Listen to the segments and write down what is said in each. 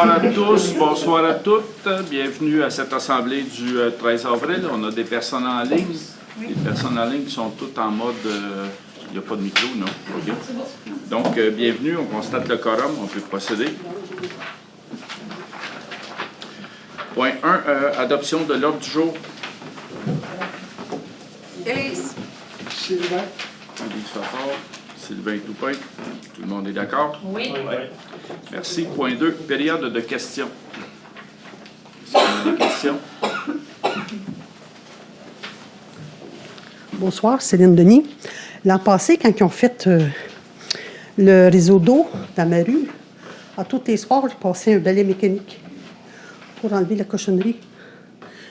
Bonsoir à tous, bonsoir à toutes. Bienvenue à cette assemblée du 13 avril. On a des personnes en ligne. Les personnes en ligne sont toutes en mode... il n'y a pas de micro, non? Okay. Donc, bienvenue. On constate le quorum. On peut procéder. Point 1, adoption de l'ordre du jour. Élise. Sylvain. Élise Fafard, Sylvain Toupin. Tout le monde est d'accord? Oui. Merci. Point 2, période de questions. Est-ce qu'on a des questions? Bonsoir, Céline Denis. L'an passé, quand ils ont fait le réseau d'eau dans ma rue, à tous les soirs, je passais un balai mécanique pour enlever la cochonnerie.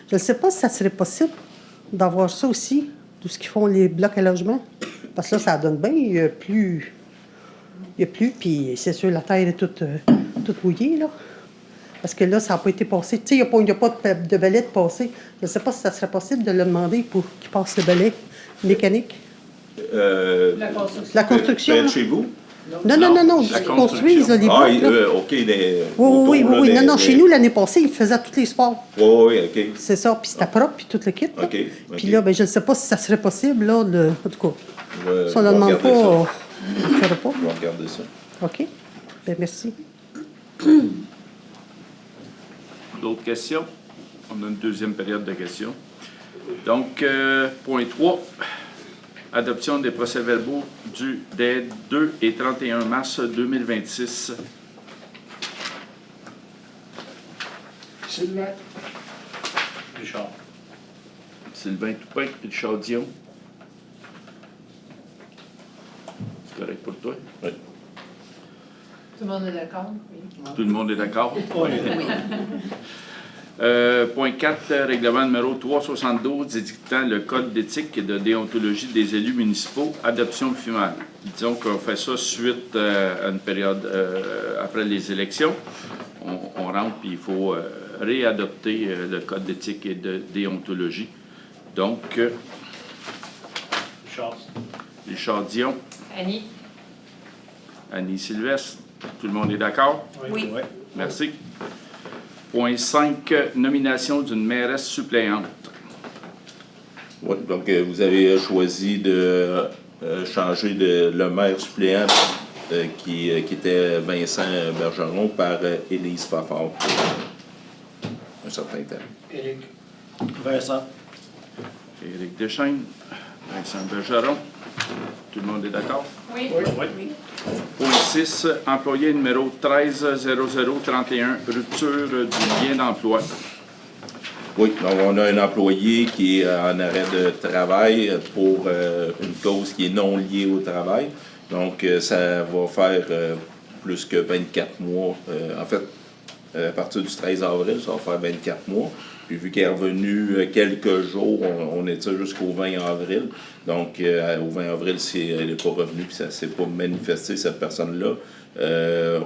Je ne sais pas si ça serait possible d'avoir ça aussi, tout ce qu'ils font les blocs à logement. Parce que là, ça donne bien, il n'y a plus, puis c'est sûr, la terre est toute mouillée, là. Parce que là, ça n'a pas été passé. Tu sais, il n'y a pas de balai de passé. Je ne sais pas si ça serait possible de le demander pour qu'il passe le balai mécanique. La construction. Près de chez vous? Non, la ils construisent là, les Ah, blocs. Là. OK. Oui. Non, chez nous, l'année passée, ils le faisaient tous les soirs. Oui, OK. C'est ça, puis c'était propre, puis tout le kit. Là. OK. Puis là, ben, je ne sais pas si ça serait possible, là, en tout cas. Si on ne va demande regarder pas, ça. on ne le fera pas. On va regarder ça. OK. Ben, merci. D'autres questions? On a une deuxième période de questions. Donc, point 3, adoption des procès-verbaux des 2 et 31 mars 2026. Sylvain. Richard. Sylvain Toupin, Richard Dion. C'est correct pour toi? Oui. Tout le monde est d'accord? Oui. Tout le monde est d'accord? Oui. Point 4, règlement numéro 372 édictant le code d'éthique et de déontologie des élus municipaux, adoption finale. Disons qu'on fait ça suite à une période après les élections. On rentre puis il faut réadopter le code d'éthique et de déontologie. Donc, Richard Dion, Annie? Annie Sylvestre, tout le monde est d'accord? Oui. Merci. Point 5, nomination d'une mairesse suppléante. Oui, donc vous avez choisi de changer le maire suppléant qui était Vincent Bergeron par Élise Fafard pour un certain temps. Éric. Vincent. Éric Deschaines, Vincent Bergeron. Tout le monde est d'accord? Oui. Point 6, employé numéro 130031, rupture du lien d'emploi. Oui, donc on a un employé qui est en arrêt de travail pour une cause qui est non liée au travail. Donc, ça va faire plus que 24 mois. En fait, à partir du 13 avril, ça va faire 24 mois. Puis vu qu'il est revenu quelques jours, on étire jusqu'au 20 avril. Donc, au 20 avril, si elle n'est pas revenue puis ça ne s'est pas manifesté, cette personne-là,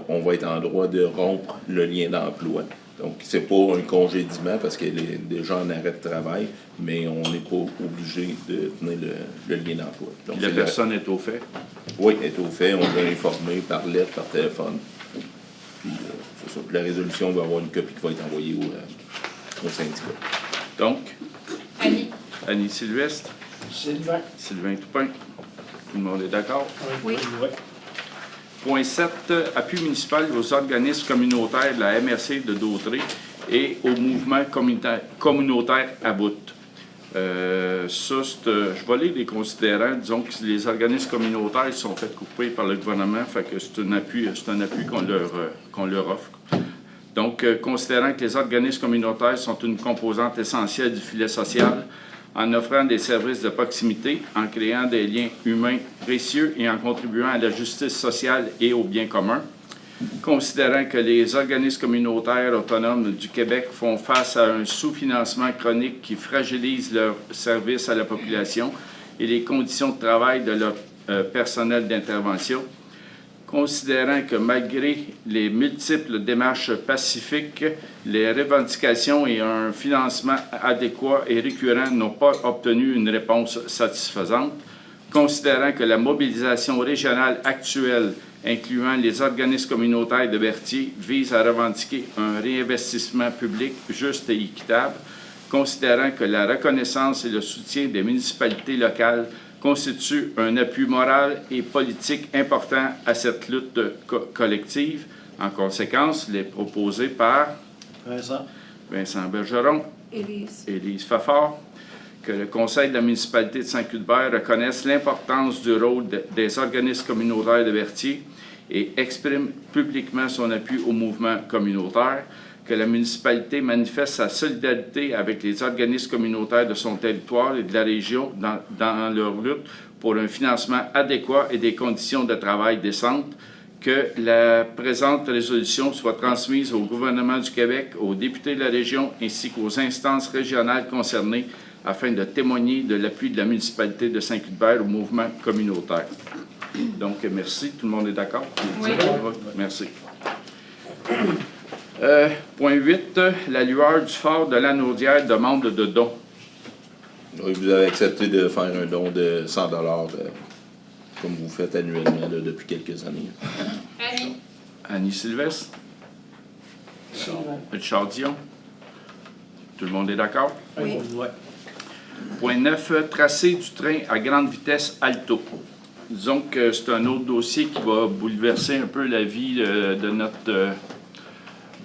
on va être en droit de rompre le lien d'emploi. Donc, c'est pas un congédiement parce qu'elle est déjà en arrêt de travail, mais on n'est pas obligé de tenir le lien d'emploi. Donc, La personne est au fait. Oui, elle est au fait. On va l'informer par lettre, par téléphone. Puis, c'est ça. Puis la résolution va avoir une copie qui va être envoyée au syndicat. Donc, Annie? Annie Sylvestre, Sylvain. Sylvain Toupin. Tout le monde est d'accord? Oui. Point 7, appui municipal aux organismes communautaires de la MRC de Dautré et au mouvement communautaire à bout. Je vais lire les considérants. Disons que les organismes communautaires sont fait couper par le gouvernement, fait que c'est un appui qu'on leur offre. Donc, considérant que les organismes communautaires sont une composante essentielle du filet social, en offrant des services de proximité, en créant des liens humains précieux et en contribuant à la justice sociale et au bien commun. Considérant que les organismes communautaires autonomes du Québec font face à un sous-financement chronique qui fragilise leurs services à la population et les conditions de travail de leur personnel d'intervention. Considérant que malgré les multiples démarches pacifiques, les revendications et un financement adéquat et récurrent n'ont pas obtenu une réponse satisfaisante, considérant que la mobilisation régionale actuelle incluant les organismes communautaires de Berthier, vise à revendiquer un réinvestissement public juste et équitable, considérant que la reconnaissance et le soutien des municipalités locales constituent un appui moral et politique important à cette lutte collective. En conséquence, il est proposé par Vincent Bergeron, Élise Fafard, que le Conseil de la municipalité de Saint-Cuthbert reconnaisse l'importance du rôle des organismes communautaires de Berthier et exprime publiquement son appui au mouvement communautaire, que la municipalité manifeste sa solidarité avec les organismes communautaires de son territoire et de la région dans leur lutte pour un financement adéquat et des conditions de travail décentes, que la présente résolution soit transmise au gouvernement du Québec, aux députés de la région ainsi qu'aux instances régionales concernées afin de témoigner de l'appui de la municipalité de Saint-Cuthbert au mouvement communautaire. Donc, merci. Tout le monde est d'accord? Oui. Merci. Point 8. La lueur du fort de Lanaudière demande de dons. Oui, vous avez accepté de faire un don de 100 comme vous faites annuellement là, depuis quelques années. Annie. Annie Sylvestre. Richard Dion. Tout le monde est d'accord? Oui. Point 9. Tracé du train à grande vitesse Alto. Disons que c'est un autre dossier qui va bouleverser un peu la vie de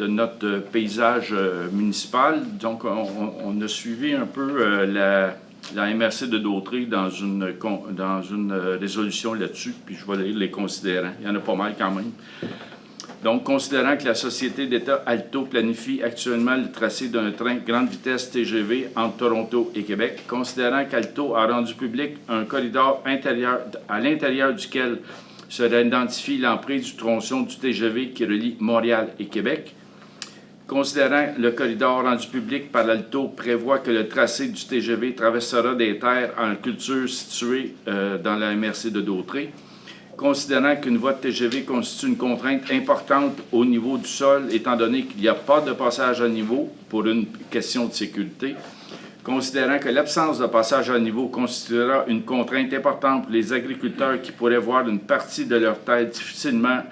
notre paysage municipal. Donc, on a suivi un peu la MRC de Dautrey dans une résolution là-dessus, puis je vais lire les considérants. Il y en a pas mal quand même. Donc, considérant que la Société d'État Alto planifie actuellement le tracé d'un train grande vitesse TGV entre Toronto et Québec, considérant qu'Alto a rendu public un corridor intérieur à l'intérieur duquel serait identifié l'emprise du tronçon du TGV qui relie Montréal et Québec, considérant le corridor rendu public par l'Alto prévoit que le tracé du TGV traversera des terres en culture situées dans la MRC de Dautrey, considérant qu'une voie de TGV constitue une contrainte importante au niveau du sol, étant donné qu'il n'y a pas de passage à niveau pour une question de sécurité, considérant que l'absence de passage à niveau constituera une contrainte importante pour les agriculteurs qui pourraient voir une partie de leur terre difficilement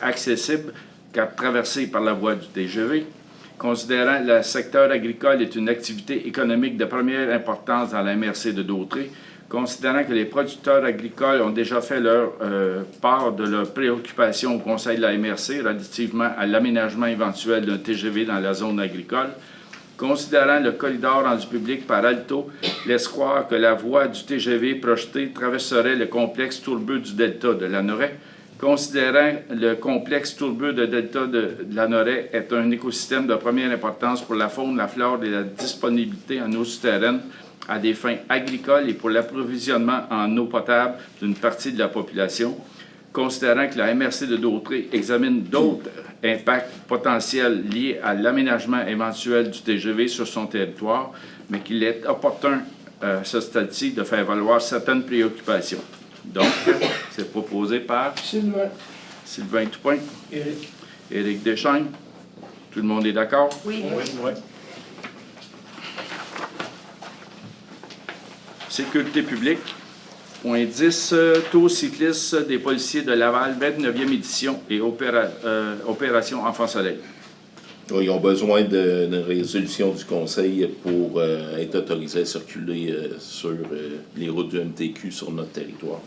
accessible car traversée par la voie du TGV, considérant que le secteur agricole est une activité économique de première importance dans la MRC de Dautrey, considérant que les producteurs agricoles ont déjà fait leur part de leurs préoccupations au Conseil de la MRC relativement à l'aménagement éventuel d'un TGV dans la zone agricole, considérant le corridor rendu public par Alto laisse croire que la voie du TGV projetée traverserait le complexe tourbeux du delta de Lanoraie, considérant le complexe tourbeux de delta de Lanoraie est un écosystème de première importance pour la faune, la flore et la disponibilité en eau souterraine à des fins agricoles et pour l'approvisionnement en eau potable d'une partie de la population, considérant que la MRC de Dautrey examine d'autres impacts potentiels liés à l'aménagement éventuel du TGV sur son territoire, mais qu'il est opportun à ce stade-ci de faire valoir certaines préoccupations. Donc, c'est proposé par Sylvain Toupin, Éric Deschaines. Tout le monde est d'accord? Oui. Sécurité publique. Point 10. Tour cycliste des policiers de Laval, 29e édition et opération Enfant Soleil. Ils ont besoin d'une résolution du Conseil pour être autorisés à circuler sur les routes du MTQ sur notre territoire.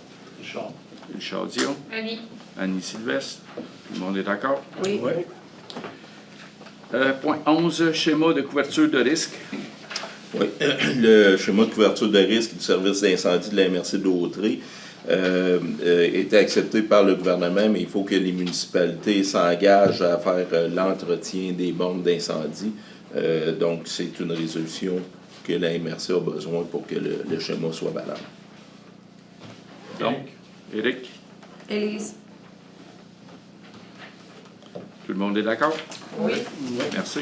Richard Dion. Annie. Annie Sylvestre. Tout le monde est d'accord? Oui. Point 11. Schéma de couverture de risque. Oui, le schéma de couverture de risque du service d'incendie de la MRC de Dautrey était accepté par le gouvernement, mais il faut que les municipalités s'engagent à faire l'entretien des bornes d'incendie. Donc, c'est une résolution que la MRC a besoin pour que le schéma soit valable. Donc, Éric. Élise. Tout le monde est d'accord? Oui. Merci.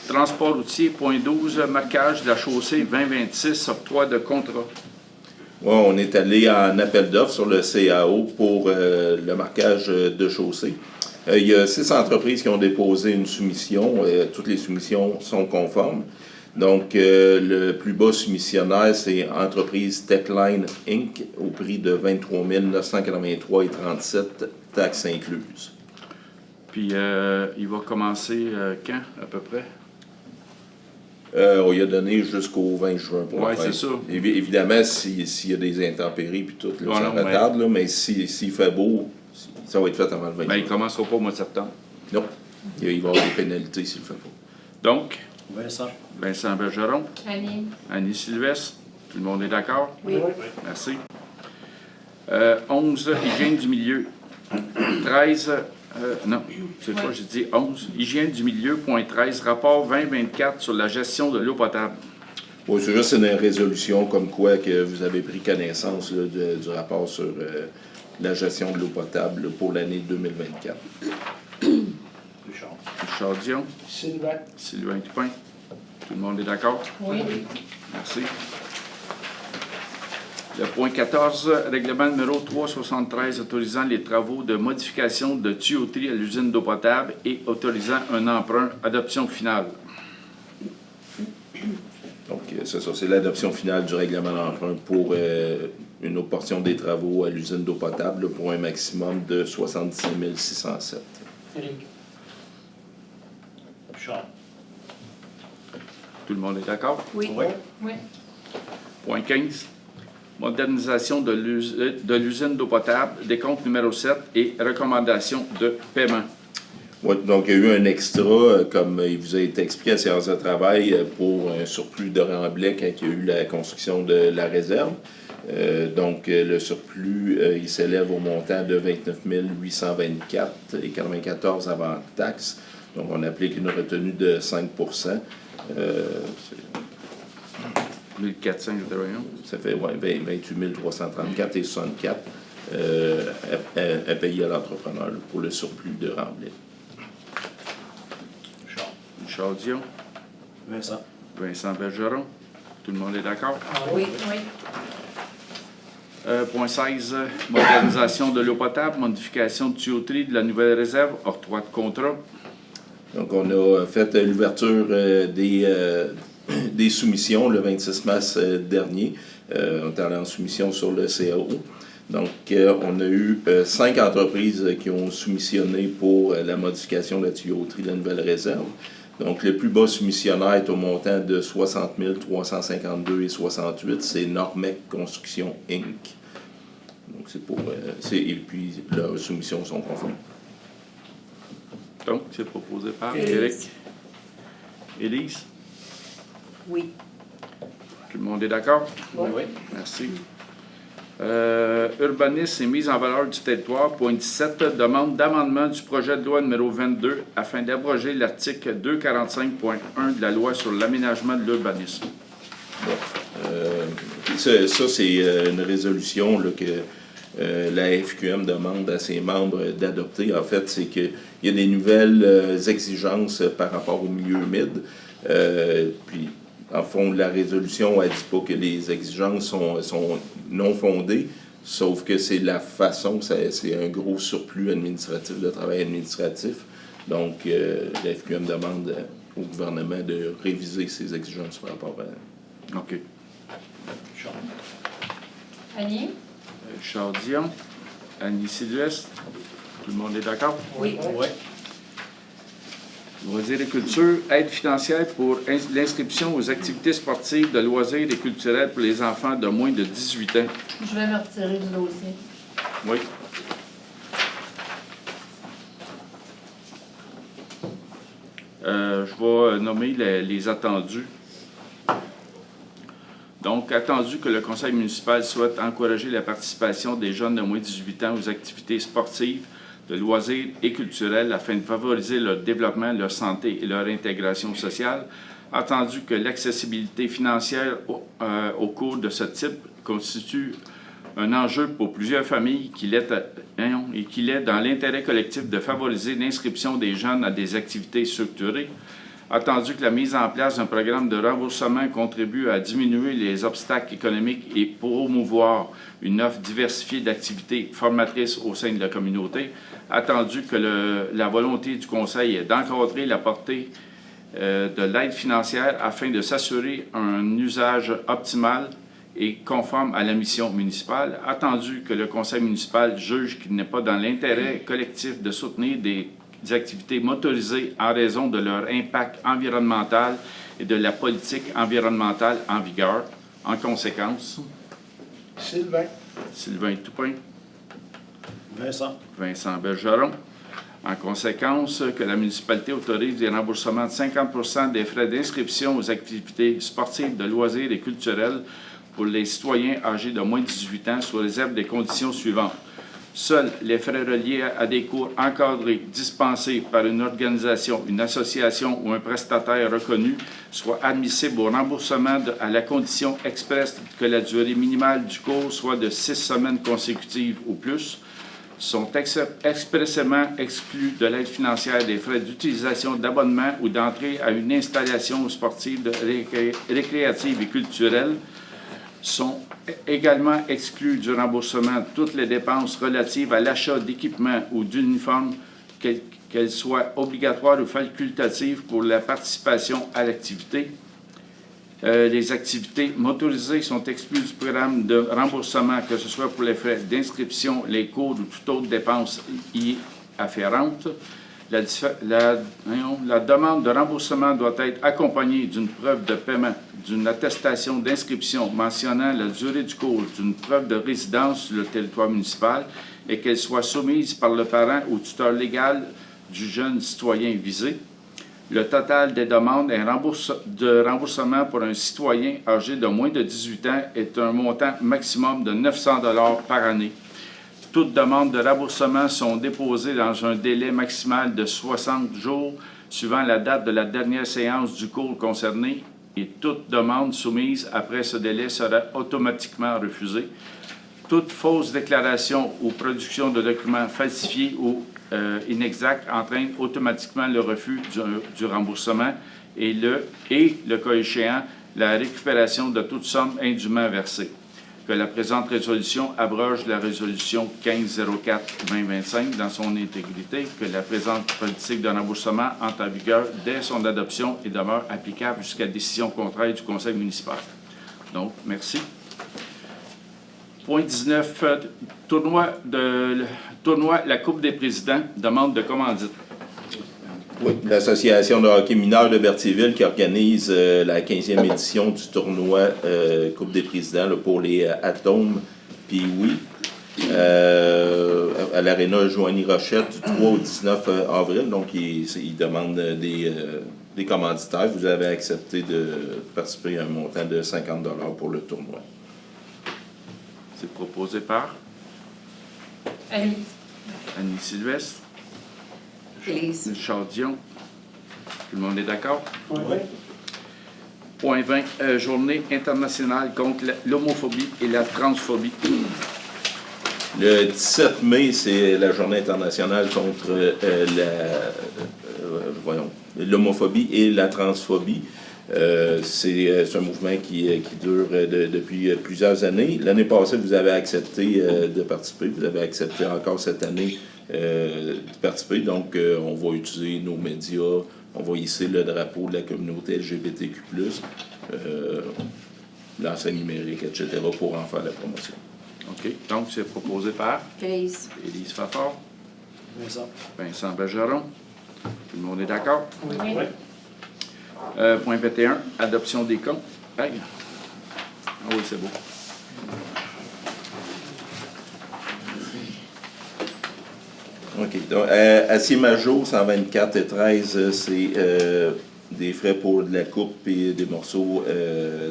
Transport routier, point 12, marquage de la chaussée 2026, octroi de contrat. Oui, on est allé en appel d'offres sur le CAO pour le marquage de chaussée. Il y a 6 entreprises qui ont déposé une soumission. Toutes les soumissions sont conformes. Donc, le plus bas soumissionnaire, c'est Entreprise Techline Inc. au prix de 23 983,37 taxes incluses. Puis, il va commencer quand, à peu près? On y a donné jusqu'au 20 juin pour Ouais, le faire. c'est ça. Évidemment, s'il y a des intempéries puis tout, là, Ouais, ça non, retarde, là, mais s'il fait beau, ça va être fait avant le 20 Ben, il ne juin. commencera pas au mois de septembre. Non, il va y avoir des pénalités s'il le fait pas. Donc, Vincent. Vincent Bergeron, Annie? Annie Sylvestre, tout le monde est d'accord? Oui. Merci. 11, hygiène du milieu. 13, non, c'est quoi, j'ai dit 11. Hygiène du milieu, point 13, rapport 2024 sur la gestion de l'eau potable. Oui, c'est juste une résolution comme quoi que vous avez pris connaissance là, du rapport sur la gestion de l'eau potable là, pour l'année 2024. Richard. Richard Dion, Sylvain. Sylvain Dupin, tout le monde est d'accord? Oui. Merci. Le point 14, règlement numéro 373 autorisant les travaux de modification de tuyauterie à l'usine d'eau potable et autorisant un emprunt, adoption finale. Donc, c'est ça, c'est l'adoption finale du règlement d'emprunt pour une autre portion des travaux à l'usine d'eau potable là, pour un maximum de 76 607. Éric. Richard. Tout le monde est d'accord? Oui. Oui. Oui. Point 15, modernisation de l'usine d'eau potable, décompte numéro 7 et recommandation de paiement. Oui, donc il y a eu un extra, comme il vous a été expliqué à séance de travail, pour un surplus de remblai quand il y a eu la construction de la réserve. Donc le surplus, il s'élève au montant de 29 824,94 avant taxes. Donc on applique une retenue de 5 1400, ça fait 28 334 et 64 à payer à l'entrepreneur là, pour le surplus de remblai. Richard. Richard Dion, Vincent. Vincent Bergeron, tout le monde est d'accord? Oui. Oui. Point 16, modernisation de l'eau potable, modification de tuyauterie de la nouvelle réserve, octroi de contrat. Donc, on a fait l'ouverture des soumissions le 26 mars dernier. On est allé en soumission sur le CAO. Donc, on a eu 5 entreprises qui ont soumissionné pour la modification de la tuyauterie de la nouvelle réserve. Donc, le plus bas soumissionnaire est au montant de 60 352,68. C'est Normec Construction Inc. Donc, c'est pour... et puis, leurs soumissions sont conformes. Donc, c'est proposé par Élise. Éric. Élise, Oui. tout le monde est d'accord? Oui. Merci. Urbanisme et mise en valeur du territoire, point 17, demande d'amendement du projet de loi numéro 22 afin d'abroger l'article 245.1 de la loi sur l'aménagement de l'urbanisme. Ça, c'est une résolution là, que la FQM demande à ses membres d'adopter. En fait, c'est qu'il y a des nouvelles exigences par rapport au milieu humide. Puis, en fond, la résolution, elle ne dit pas que les exigences sont non fondées, sauf que c'est la façon, c'est un gros surplus administratif, de travail administratif. Donc, la FQM demande au gouvernement de réviser ses exigences par rapport à... OK. Richard. Annie? Richard Dion, Annie Sylvestre, tout le monde est d'accord? Oui. Oui. Loisirs et culture, aide financière pour l'inscription aux activités sportives de loisirs et culturels pour les enfants de moins de 18 ans. Je vais me retirer du dossier. Oui. Je vais nommer les attendus. Donc, attendu que le conseil municipal souhaite encourager la participation des jeunes de moins de 18 ans aux activités sportives, de loisirs et culturels afin de favoriser leur développement, leur santé et leur intégration sociale. Attendu que l'accessibilité financière au cours de ce type constitue un enjeu pour plusieurs familles et qu'il est dans l'intérêt collectif de favoriser l'inscription des jeunes à des activités structurées. Attendu que la mise en place d'un programme de remboursement contribue à diminuer les obstacles économiques et promouvoir une offre diversifiée d'activités formatrices au sein de la communauté. Attendu que la volonté du Conseil est d'encadrer la portée de l'aide financière afin de s'assurer un usage optimal et conforme à la mission municipale, attendu que le conseil municipal juge qu'il n'est pas dans l'intérêt collectif de soutenir des activités motorisées en raison de leur impact environnemental et de la politique environnementale en vigueur. En conséquence, Sylvain Toupin, Vincent Bergeron. En conséquence, que la municipalité autorise des remboursements de 50 des frais d'inscription aux activités sportives, de loisirs et culturelles pour les citoyens âgés de moins de 18 ans sous réserve des conditions suivantes. Seuls les frais reliés à des cours encadrés dispensés par une organisation, une association ou un prestataire reconnu soient admissibles au remboursement à la condition expresse que la durée minimale du cours soit de 6 semaines consécutives ou plus, sont expressément exclus de l'aide financière des frais d'utilisation d'abonnement ou d'entrée à une installation sportive, récréative et culturelle, sont également exclus du remboursement de toutes les dépenses relatives à l'achat d'équipements ou d'uniformes, qu'elles soient obligatoires ou facultatives pour la participation à l'activité. Les activités motorisées sont exclues du programme de remboursement, que ce soit pour les frais d'inscription, les cours ou toute autre dépense y afférente. La demande de remboursement doit être accompagnée d'une preuve de paiement, d'une attestation d'inscription mentionnant la durée du cours, d'une preuve de résidence sur le territoire municipal et qu'elle soit soumise par le parent ou tuteur légal du jeune citoyen visé. Le total des demandes de remboursement pour un citoyen âgé de moins de 18 ans est un montant maximum de 900 $ par année. Toutes demandes de remboursement sont déposées dans un délai maximal de 60 jours suivant la date de la dernière séance du cours concerné et toute demande soumise après ce délai sera automatiquement refusée. Toute fausse déclaration ou production de documents falsifiés ou inexacts entraîne automatiquement le refus du remboursement et le cas échéant, la récupération de toute somme indûment versée. Que la présente résolution abroge la résolution 1504-2025 dans son intégrité, que la présente politique de remboursement entre en vigueur dès son adoption et demeure applicable jusqu'à décision contraire du conseil municipal. Donc, merci. Point 19, tournoi La Coupe des présidents, demande de commandite. Oui, l'Association de hockey mineur de Berthierville qui organise la 15e édition du tournoi Coupe des présidents là, pour les Atomes Pee-Wee à l'aréna Joanie Rochette du 3 au 19 avril. Donc, ils demandent des commanditaires. Vous avez accepté de participer à un montant de 50 $ pour le tournoi. C'est proposé par Annie Sylvestre. Élise. Charles Dion. Tout le monde est d'accord? Oui. Point 20. Journée internationale contre l'homophobie et la transphobie. Le 17 mai, c'est la journée internationale contre l'homophobie et la transphobie. C'est un mouvement qui dure depuis plusieurs années. L'année passée, vous avez accepté de participer. Vous avez accepté encore cette année de participer. Donc, on va utiliser nos médias. On va hisser le drapeau de la communauté LGBTQ+, l'enseigne numérique, etc., pour en faire la promotion. OK. Donc, c'est proposé par Élise. Élise Fafard, Vincent Bergeron. Tout le monde est d'accord? Oui. Point 21, adoption des comptes. Hey. Ah oui, c'est beau. OK. Donc, acier Major, 124 et 13, c'est des frais pour de la coupe et des morceaux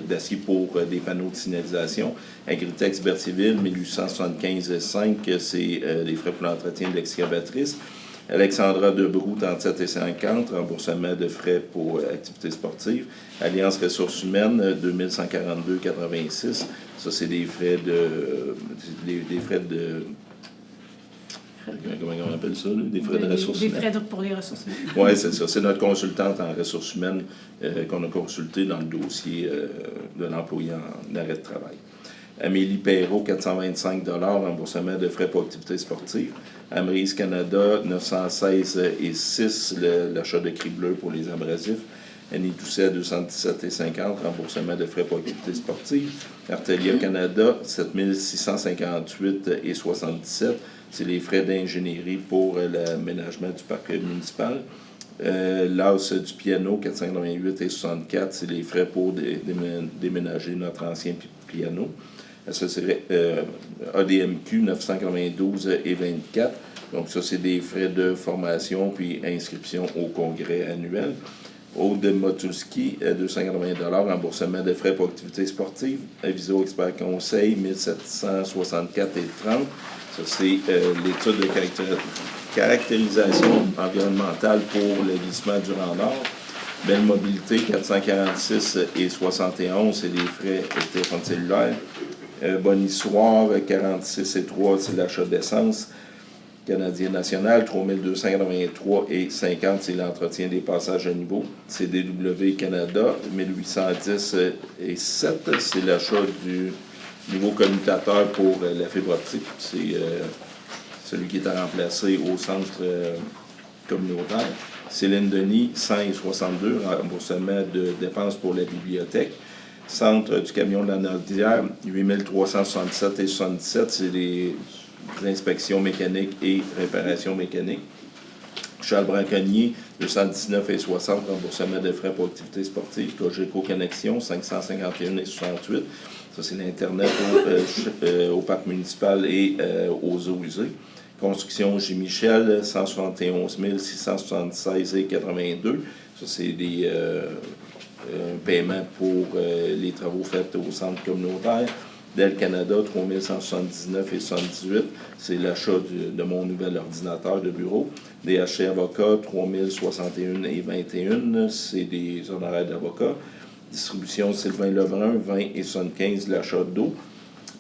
d'acier pour des panneaux de signalisation. Agritex Berthierville, 1875,5, c'est des frais pour l'entretien de l'excavatrice. Alexandra Debroux, 37 et 50, remboursement de frais pour activités sportives. Alliance Ressources Humaines, 2142,86. Ça, c'est des frais de... Comment on appelle ça? Là? Des frais de ressources humaines. Des frais pour les ressources humaines. Oui, c'est ça. C'est notre consultante en ressources humaines qu'on a consulté dans le dossier de l'employé en arrêt de travail. Amélie Perrault, 425 $, remboursement de frais pour activités sportives. Amrise Canada, 916 et 6, l'achat de cris bleus pour les abrasifs. Annie Doucet, 217,50 remboursement de frais pour activités sportives. Artelia Canada, 7,658,77 c'est les frais d'ingénierie pour l'aménagement du parc municipal. L'as du piano, 488,64 c'est les frais pour déménager notre ancien piano. Ça serait ADMQ, 992,24 donc ça, c'est des frais de formation puis inscription au congrès annuel. Aude Motulski, 280 remboursement de frais pour activités sportives. Aviso Expert Conseil, 1764,30 ça, c'est l'étude de caractérisation environnementale pour le glissement du Grand Nord. Belle Mobilité, 446,71 c'est les frais de téléphone cellulaire. Bonissoir, 46,3 c'est l'achat d'essence. Canadien National, 3283,50 c'est l'entretien des passages à niveau. CDW Canada, 1810,7 c'est l'achat du nouveau commutateur pour la fibre optique. C'est celui qui est à remplacer au centre communautaire. Céline Denis, 162 remboursement de dépenses pour la bibliothèque. Centre du camion de la Naudière, 8367,77 c'est les inspections mécaniques et réparations mécaniques. Charles Braconnier, 219,60 remboursement de frais pour activités sportives. Cogeco Connexion, 551,68 ça, c'est l'Internet au parc municipal et aux eaux usées. Construction J. Michel, 171 676,82 ça, c'est des paiements pour les travaux faits au centre communautaire. Dell Canada, 3179,78 c'est l'achat de mon nouvel ordinateur de bureau. DHC Avocat, 3061,21 c'est des honoraires d'avocat. Distribution Sylvain Lebrun, 20,75 l'achat d'eau.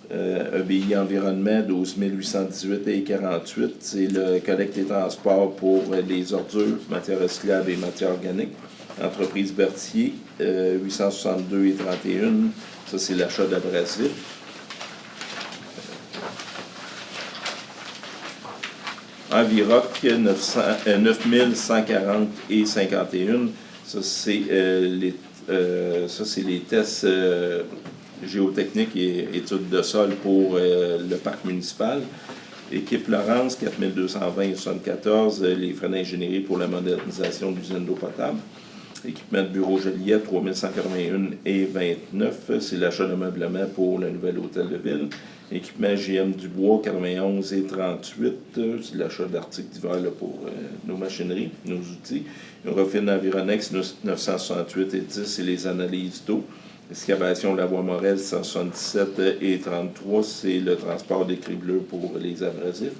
EBI Environnement, 12 818,48 c'est le collecte et transport pour les ordures, matières recyclables et matières organiques. Entreprise Berthier, 862,31 ça, c'est l'achat d'abrasifs. Enviroc, 9140,51 ça, c'est les tests géotechniques et études de sol pour le parc municipal. Équipe Laurence, 4220,74 les frais d'ingénierie pour la modernisation de l'usine d'eau potable. Équipement de bureau Joliette, 3181,29 c'est l'achat de meublement pour le nouvel hôtel de ville. Équipement JM Dubois, 91,38 c'est l'achat d'articles divers pour nos machineries, nos outils. Eurofin Environex, 968,10 c'est les analyses d'eau. Excavation Lavoie Morel, 177,33 c'est le transport des cribleux pour les abrasifs.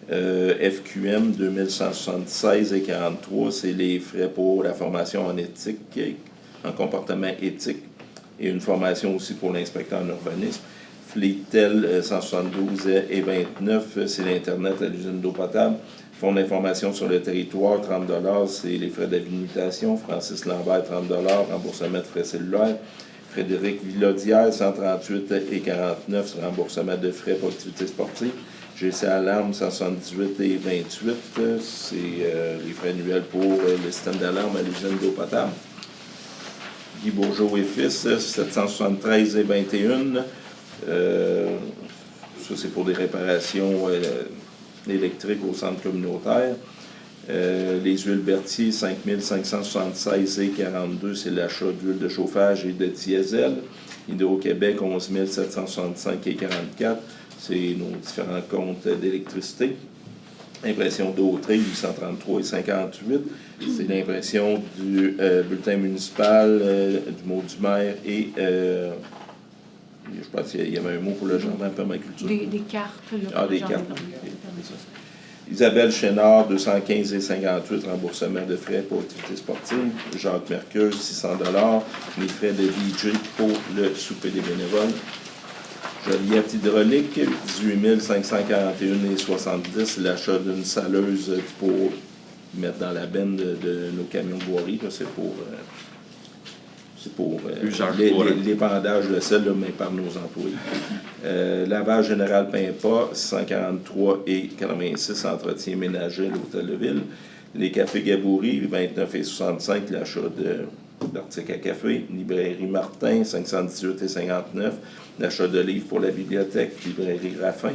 FQM 2176,43 c'est les frais pour la formation en éthique, en comportement éthique et une formation aussi pour l'inspecteur en urbanisme. Fleetel 172,29 c'est l'Internet à l'usine d'eau potable. Fonds d'information sur le territoire, 30 c'est les frais d'habilitation. Francis Lambert, 30 remboursement de frais cellulaires. Frédéric Villaudière, 138,49 c'est remboursement de frais pour activités sportives. GC Alarme, 178,28 c'est les frais annuels pour le système d'alarme à l'usine d'eau potable. Guy Bourgeot et Fils, 773,21 ça, c'est pour des réparations électriques au centre communautaire. Les huiles Berthier, 5576,42 c'est l'achat d'huile de chauffage et de diesel. Hydro-Québec, 11 765,44 c'est nos différents comptes d'électricité. Impression d'Autrey, 833,58 c'est l'impression du bulletin municipal, du mot du maire et je pense qu'il y avait un mot pour le jardin permaculture. Des cartes. Des cartes. Isabelle Chénard, 215,58 remboursement de frais pour activités sportives. Jacques Mercure, 600 les frais de DJ pour le souper des bénévoles. Joliette Hydraulique, 18 541,70 l'achat d'une saleuse pour mettre dans la benne de nos camions de voirie. C'est pour l'épandage de sel, mais par nos employés. Lavage général Pimpa, 143,86 entretien ménager à l'hôtel de ville. Les cafés Gaboury, 29,65 l'achat d'articles à café. Librairie Martin, 518,59 l'achat de livres pour la bibliothèque. Librairie Raffin,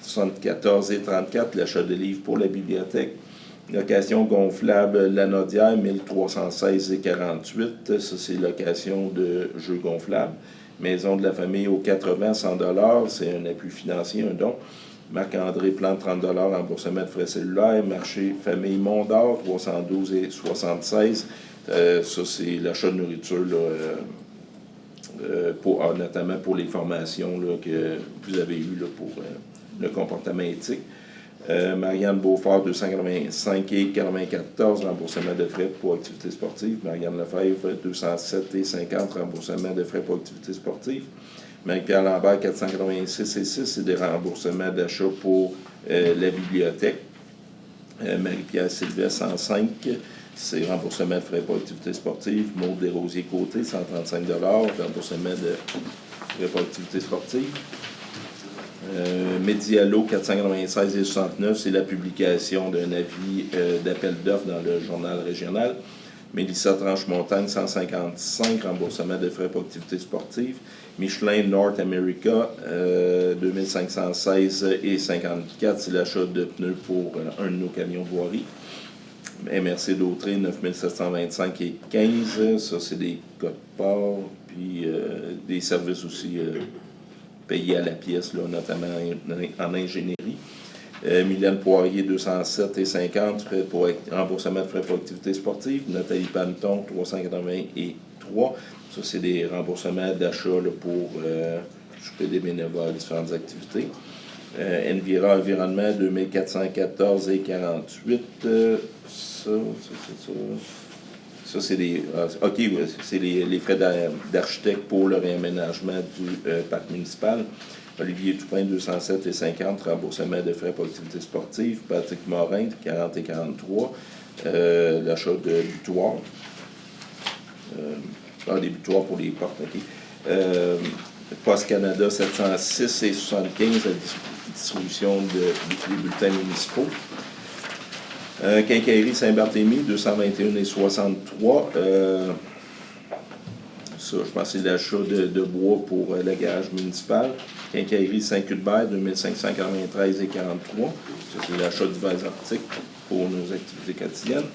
74,34 l'achat de livres pour la bibliothèque. Location gonflable Lanaudière, 1316,48. Ça, c'est location de jeux gonflables. Maison de la famille au 80, 100 $. C'est un appui financier, un don. Marc-André Plante, 30 $, remboursement de frais cellulaires. Marché Famille Mont-d'Or, 312,76. Ça, c'est l'achat de nourriture, là, notamment pour les formations là, que vous avez eues là, pour le comportement éthique. Marianne Beaufort, 285,94, remboursement de frais pour activités sportives. Marianne Lefebvre, 207,50, remboursement de frais pour activités sportives. Marie-Pierre Lambert, 486,6, c'est des remboursements d'achat pour la bibliothèque. Marie-Pierre Sylvestre, 105, c'est remboursement de frais pour activités sportives. Maud Desrosiers-Côté, 135 $, remboursement de frais pour activités sportives. Medialo, 496,69, c'est la publication d'un avis d'appel d'offres dans le journal régional. Mélissa Tranche-Montagne, 155, remboursement de frais pour activités sportives. Michelin North America, 2516,54, c'est l'achat de pneus pour un de nos camions de voirie. MRC d'Autré, 9725,15, ça c'est des codes-parts, puis des services aussi payés à la pièce, là, notamment en ingénierie. Mylène Poirier, 207,50, frais pour remboursement de frais pour activités sportives. Nathalie Panton, 383. Ça, c'est des remboursements d'achat pour s'occuper des bénévoles, différentes activités. Envira Environnement, 2414,48. Ça, c'est les. C'est les frais d'architecte pour le réaménagement du parc municipal. Olivier Toupin, 207,50, remboursement de frais pour activités sportives. Patrick Morin, 40,43, l'achat de butoirs. Des butoirs pour les portes, OK. Poste Canada, 706,75, la distribution des bulletins municipaux. Quincaillerie Saint-Barthélemy, 221,63. Ça, je pense que c'est l'achat de bois pour le garage municipal. Quincaillerie Saint-Cuthbert, 2593,43. Ça, c'est l'achat de divers articles pour nos activités quotidiennes.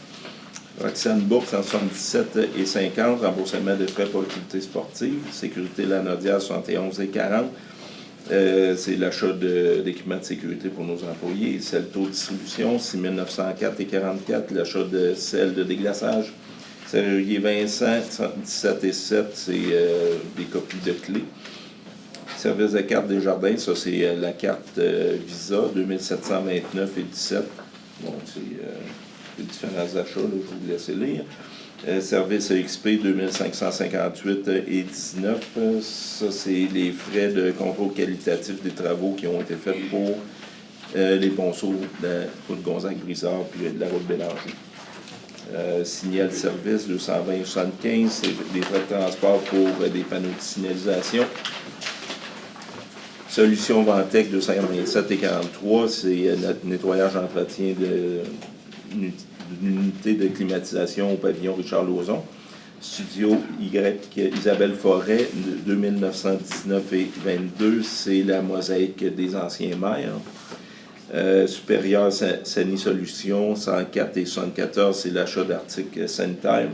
Roxane Bourg, 177,50, remboursement de frais pour activités sportives. Sécurité Lanaudière, 71,40. C'est l'achat d'équipements de sécurité pour nos employés. Celto Distribution, 6 904,44, l'achat de sel de déglaçage. Serrurier Vincent, 17,7, c'est des copies de clés. Service de carte des jardins, ça c'est la carte Visa, 2729,17. Donc c'est les différents achats, là, je vais vous laisser lire. Service XP, 2558,19. Ça, c'est les frais de contrôle qualitatif des travaux qui ont été faits pour les ponceaux de la route Gonzague-Brizard puis de la route Bélanger. Signal service, 220,75. C'est des frais de transport pour des panneaux de signalisation. Solution Ventec, 287,43. C'est notre nettoyage entretien d'une unité de climatisation au pavillon Richard-Lauzon. Studio Y, Isabelle Forêt, 2919,22, c'est la mosaïque des anciens maires. Supérieur Sani Solutions, 104,74, c'est l'achat d'articles sanitaires.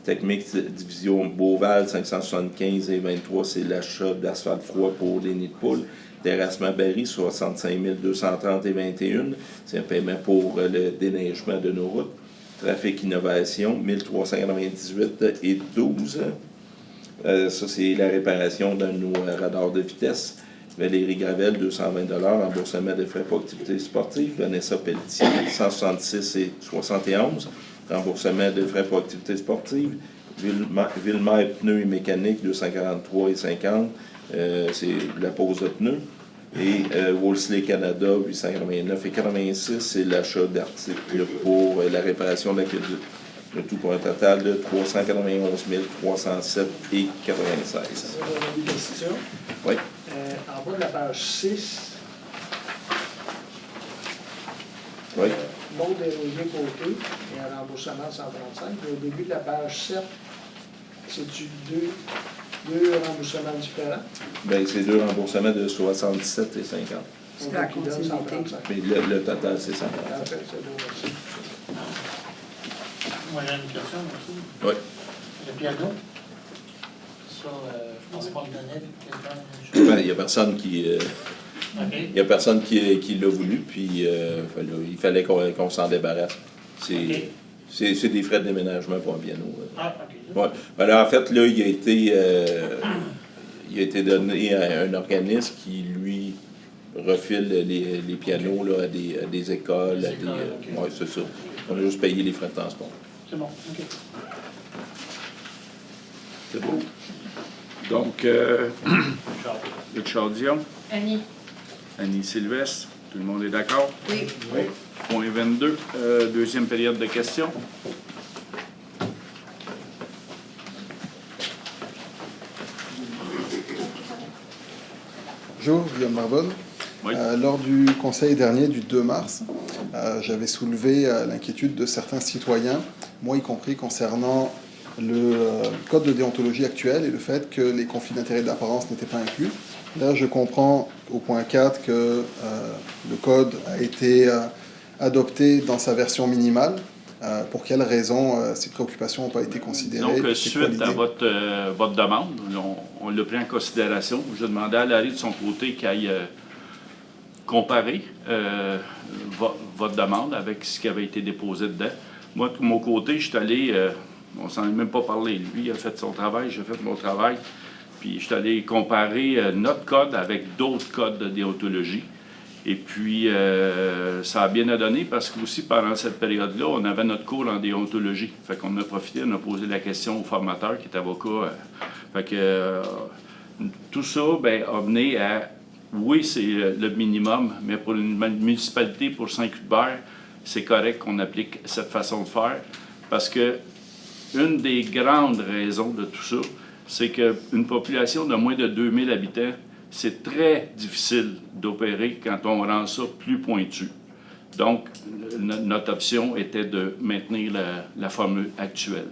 Techmix Division Beauval, 575,23, c'est l'achat d'asphalte froid pour les nids de poules. Terrassement Barry, 65 230,21, c'est un paiement pour le déneigement de nos routes. Trafic Innovation, 1398,12. Ça, c'est la réparation de nos radars de vitesse. Valérie Gravel, 220 $, remboursement de frais pour activités sportives. Vanessa Pelletier, 166,71, remboursement de frais pour activités sportives. Villemer Pneus et Mécanique, 243,50, c'est la pose de pneus. Et Wolseley Canada, 889,86, c'est l'achat d'articles pour la réparation de l'aqueduc. Le tout pour un total de 391 307,96. Une question. Oui. En bas de la page 6, Oui. Maud Desrosiers-Côté et un remboursement de 135. Puis au début de la page 7, c'est-tu deux remboursements différents? Bien, c'est 2 remboursements de 77 et 50. C'est la Qui donne continuité. 135. Mais le total, c'est 50. Parfait, c'est beau, merci. Moi, j'ai une question aussi. Oui. Le piano, ça, je pensais qu'on le donnait, puis quelqu'un... Ben, il n'y a personne qui... OK. Il n'y a personne qui l'a voulu, puis il fallait qu'on s'en débarrasse. OK. C'est des frais de déménagement pour un piano. Ah, OK. Ouais. Ben là, en fait, là, il a été donné à un organisme qui, lui, refile les pianos là, à des écoles. Des écoles, ok. Oui, c'est ça. On a juste payé les frais de transport. C'est bon, OK. C'est beau. Donc, Richard Dion, Annie? Annie Sylvestre, tout le monde est d'accord? Oui. Point 22, deuxième période de questions. Bonjour, Guillaume Narbonne. Oui. Lors du conseil dernier du 2 mars, j'avais soulevé l'inquiétude de certains citoyens, moi y compris, concernant le code de déontologie actuel et le fait que les conflits d'intérêts d'apparence n'étaient pas inclus. Là, je comprends au point 4 que le code a été adopté dans sa version minimale. Pour quelles raisons ces préoccupations n'ont pas été considérées? Donc, C'est quoi suite à l'idée? votre demande, on l'a pris en considération. Je demandais à Larry de son côté qu'il aille comparer votre demande avec ce qui avait été déposé dedans. Moi, de mon côté, je suis allé, on s'en est même pas parlé. Lui, il a fait son travail, j'ai fait mon travail. Puis, je suis allé comparer notre code avec d'autres codes de déontologie. Et puis, ça a bien donné parce qu'aussi, pendant cette période-là, on avait notre cours en déontologie. Fait qu'on a profité, on a posé la question au formateur qui est avocat. Fait que tout ça a mené à, oui, c'est le minimum, mais pour une municipalité, pour Saint-Cuthbert, c'est correct qu'on applique cette façon de faire parce que une des grandes raisons de tout ça, c'est qu'une population de moins de 2000 habitants, c'est très difficile d'opérer quand on rend ça plus pointu. Donc, notre option était de maintenir la formule actuelle.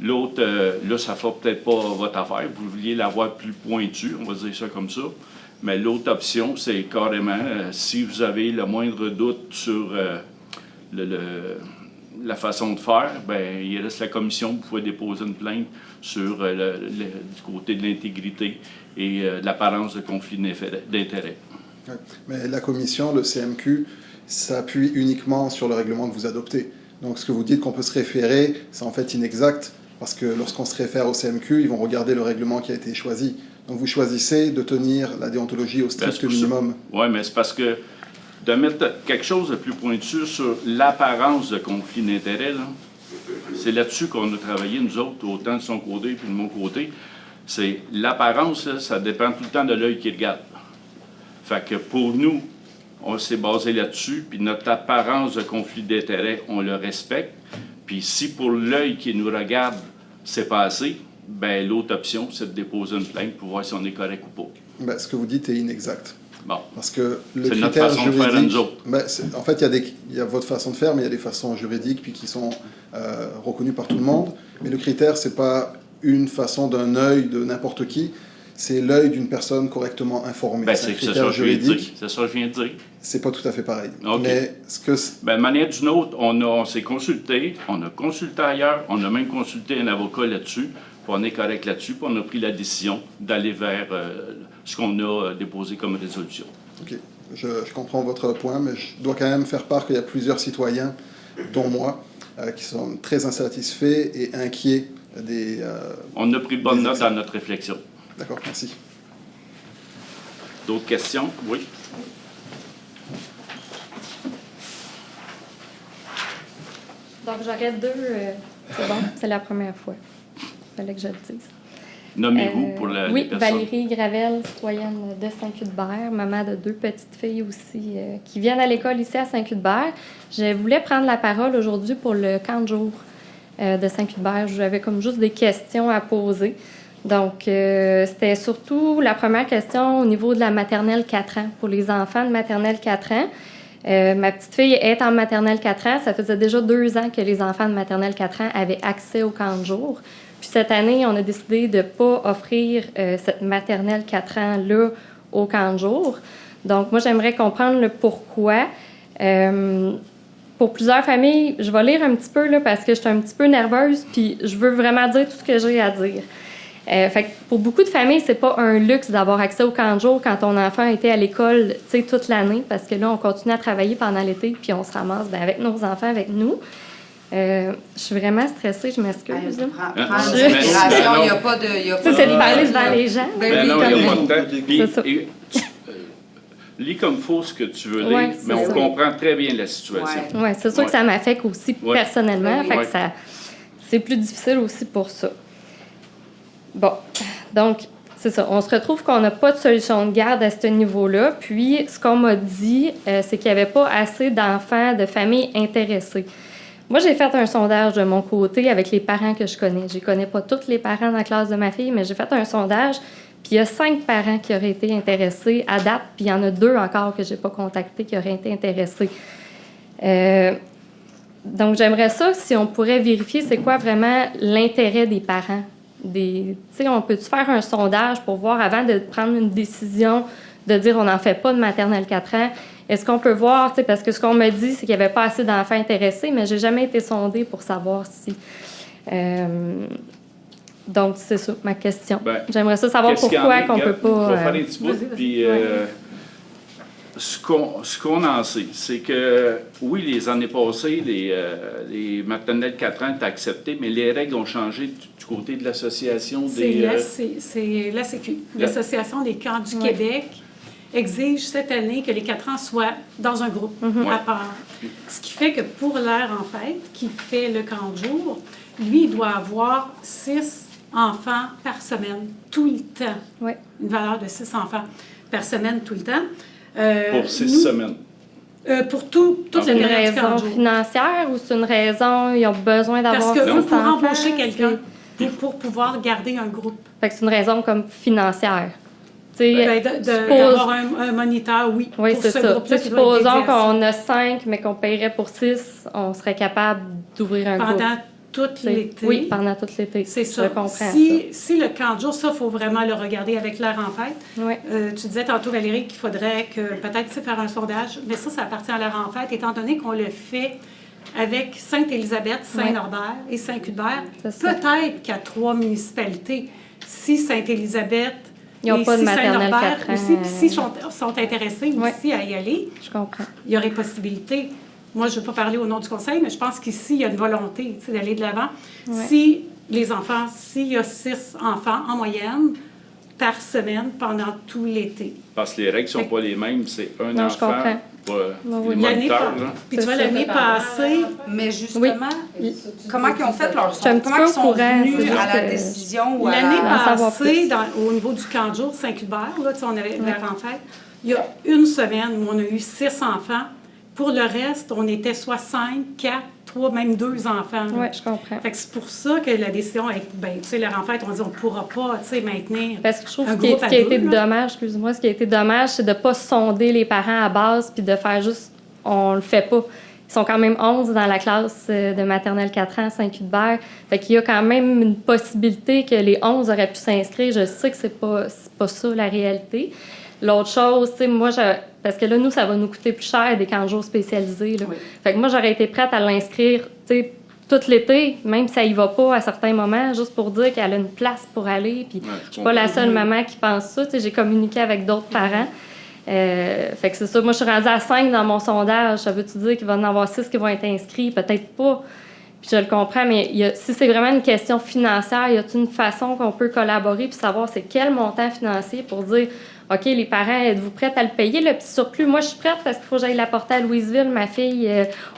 L'autre, là, ça ne fera peut-être pas votre affaire. Vous vouliez l'avoir plus pointue, on va dire ça comme ça. Mais l'autre option, c'est carrément, si vous avez le moindre doute sur la façon de faire, bien, il reste la commission, vous pouvez déposer une plainte sur du côté de l'intégrité et de l'apparence de conflit d'intérêt. Ouais. Mais la commission, le CMQ, s'appuie uniquement sur le règlement que vous adoptez. Donc ce que vous dites qu'on peut se référer, c'est en fait inexact, parce que lorsqu'on se réfère au CMQ, ils vont regarder le règlement qui a été choisi. Donc vous choisissez de tenir la déontologie au strict minimum. Oui, mais c'est parce que de mettre quelque chose de plus pointu sur l'apparence de conflit d'intérêt, c'est là-dessus qu'on a travaillé, nous autres, autant de son côté puis de mon côté. C'est l'apparence, là, ça dépend tout le temps de l'œil qui regarde. Fait que pour nous, on s'est basé là-dessus, puis notre apparence de conflit d'intérêt, on le respecte. Puis si pour l'œil qui nous regarde, c'est pas assez, ben l'autre option, c'est de déposer une plainte pour voir si on est correct ou pas. Ben, ce que vous dites est inexact. Bon. Parce que le C'est notre critère façon de faire à juridique, nous autres. en fait, il y a votre façon de faire, mais il y a des façons juridiques puis qui sont reconnues par tout le monde. Mais le critère, c'est pas une façon d'un œil de n'importe qui, c'est l'œil d'une personne correctement informée. Ben, c'est un c'est ça critère que je viens de dire. juridique. C'est ça que je viens de dire. C'est pas tout à fait pareil. OK. Mais ce que Ben, de manière d'une autre, on s'est consulté, on a consulté ailleurs, on a même consulté un avocat là-dessus, puis on est correct là-dessus, puis on a pris la décision d'aller vers ce qu'on a déposé comme résolution. OK. Je comprends votre point, mais je dois quand même faire part qu'il y a plusieurs citoyens, dont moi, qui sont très insatisfaits et inquiets des... On a pris de bonnes des notes actions. dans notre réflexion. D'accord, merci. D'autres questions? Oui. Donc, j'aurais deux. C'est bon, c'est la première fois. Il fallait que je le dise. Nommez-vous pour la Oui, les personnes. Valérie Gravel, citoyenne de Saint-Cuthbert, maman de 2 petites filles aussi qui viennent à l'école ici à Saint-Cuthbert. Je voulais prendre la parole aujourd'hui pour le camp de jour de Saint-Cuthbert. J'avais comme juste des questions à poser. Donc, c'était surtout la première question au niveau de la maternelle 4 ans, pour les enfants de maternelle 4 ans. Ma petite fille est en maternelle 4 ans. Ça faisait déjà 2 ans que les enfants de maternelle 4 ans avaient accès au camp de jour. Puis cette année, on a décidé de ne pas offrir cette maternelle 4 ans-là au camp de jour. Donc, moi, j'aimerais comprendre le pourquoi. Pour plusieurs familles, je vais lire un petit peu là, parce que je suis un petit peu nerveuse, puis je veux vraiment dire tout ce que j'ai à dire. Fait que pour beaucoup de familles, c'est pas un luxe d'avoir accès au camp de jour quand ton enfant était à l'école toute l'année, parce que là, on continue à travailler pendant l'été, puis on se ramasse avec nos enfants, avec nous. Je suis vraiment stressée, je m'excuse. Prends une respiration, il n'y a pas de... C'est de parler devant les gens. Ben non, il n'y a pas de temps. Puis, C'est ça. lis comme il faut ce que tu veux Ouais, lire, c'est mais on ça. comprend très bien la situation. Oui, c'est sûr que ça m'affecte aussi personnellement. Fait Ouais. que c'est plus difficile aussi pour ça. Bon, donc, c'est ça. On se retrouve qu'on n'a pas de solution de garde à ce niveau-là. Puis, ce qu'on m'a dit, c'est qu'il n'y avait pas assez d'enfants, de familles intéressées. Moi, j'ai fait un sondage de mon côté avec les parents que je connais. Je ne connais pas tous les parents dans la classe de ma fille, mais j'ai fait un sondage. Puis il y a 5 parents qui auraient été intéressés à date, puis il y en a 2 encore que je n'ai pas contactés qui auraient été intéressés. Donc, j'aimerais ça, si on pourrait vérifier c'est quoi vraiment l'intérêt des parents. Tu sais, on peut-tu faire un sondage pour voir avant de prendre une décision de dire on n'en fait pas de maternelle 4 ans? Est-ce qu'on peut voir, tu sais, parce que ce qu'on me dit, c'est qu'il n'y avait pas assez d'enfants intéressés, mais je n'ai jamais été sondée pour savoir si... Donc, c'est ça, ma question. Ben, j'aimerais ça savoir qu'est-ce qu'il y en pourquoi a? qu'on ne peut pas... On va faire des petits bouts, puis ce qu'on en sait, c'est que, oui, les années passées, les maternelles 4 ans étaient acceptées, mais les règles ont changé du côté de l'association des... C'est l'ACQ, l'Association des camps du Québec, exige cette année que les 4 ans soient dans un groupe à part. Ce qui fait que pour l'air en fête, qui fait le camp de jour, lui, il doit avoir 6 enfants par semaine, tout le temps. Oui. Une valeur de 6 enfants par semaine, tout le temps. Pour 6 semaines. Pour toute la C'est une période du camp raison de jour. financière ou c'est une raison, ils ont besoin d'avoir Parce que eux, 6 pour enfants, embaucher quelqu'un, c'est- pour pouvoir garder un groupe, Fait que c'est une raison comme financière. Tu sais, ben, suppose- d'avoir un moniteur, oui, Oui, pour c'est ce ça. groupe-là Tu sais, qui doit être supposons dédié à ça. qu'on a 5, mais qu'on paierait pour 6, on serait capable d'ouvrir un groupe. Pendant tout Tu sais, l'été. Oui, pendant tout l'été. C'est ça. Je comprends Si le camp de jour, ça, il faut vraiment le regarder avec l'air en fête. ça. Oui. Tu disais tantôt, Valérie, qu'il faudrait que peut-être faire un sondage, mais ça appartient à l'air en fête, étant donné qu'on le fait avec Sainte-Élisabeth, Saint-Norbert et Saint-Cuthbert. C'est ça. Peut-être qu'à 3 municipalités, si Sainte-Élisabeth Ils n'ont et pas de si maternelle Saint-Norbert 4 ans. aussi, puis s'ils sont intéressés Ouais. aussi à y aller, Je comprends. il y aurait possibilité. Moi, je ne veux pas parler au nom du conseil, mais je pense qu'ici, il y a une volonté tu sais, d'aller de l'avant. Ouais. Si les enfants, s'il y a 6 enfants en moyenne par semaine pendant tout l'été. Parce que les règles ne sont pas les mêmes. C'est un Non, je enfant comprends. pour oui. les moniteurs. L'année Là. Puis tu vois, C'est ça. l'année passée, Mais justement, comment ils ont fait leur suis un petit comment peu ils au sont courant, venus c'est juste à la que- décision ou à l'année la... savoir passée, plus. au niveau du camp de jour Saint-Hubert, là, tu sais, on avait l'air en fête, il y a une semaine où on a eu 6 enfants. Pour le reste, on était soit 5, 4, 3, même 2 enfants. là. Oui, je comprends. Fait que c'est pour ça que la décision est, ben, tu sais, l'air en fête, on dit on ne pourra pas, tu sais, maintenir. Parce que je trouve un que ce groupe qui a à été deux, là. dommage, excuse-moi, ce qui a été dommage, c'est de ne pas sonder les parents à base puis de faire juste, on le fait pas. Ils sont quand même 11 dans la classe de maternelle 4 ans à Saint-Cuthbert. Fait qu'il y a quand même une possibilité que les 11 auraient pu s'inscrire. Je sais que c'est pas ça la réalité. L'autre chose, tu sais, moi, parce que là, nous, ça va nous coûter plus cher des camps de jour spécialisés. Là. Oui. Fait que moi, j'aurais été prête à l'inscrire, tu sais, tout l'été, même si ça y va pas à certains moments, juste pour dire qu'elle a une place pour aller. Puis je suis pas la seule maman qui pense ça. Tu sais, j'ai communiqué avec d'autres parents. Fait que c'est ça. Moi, je suis rendue à 5 dans mon sondage. Ça veut-tu dire qu'il va y en avoir 6 qui vont être inscrits? Peut-être pas. Puis je le comprends, mais si c'est vraiment une question financière, y a-t-il une façon qu'on peut collaborer puis savoir c'est quel montant financier pour dire OK, les parents, êtes-vous prêtes à le payer, le petit surplus? Moi, je suis prête parce qu'il faut que j'aille l'apporter à Louisville, ma fille,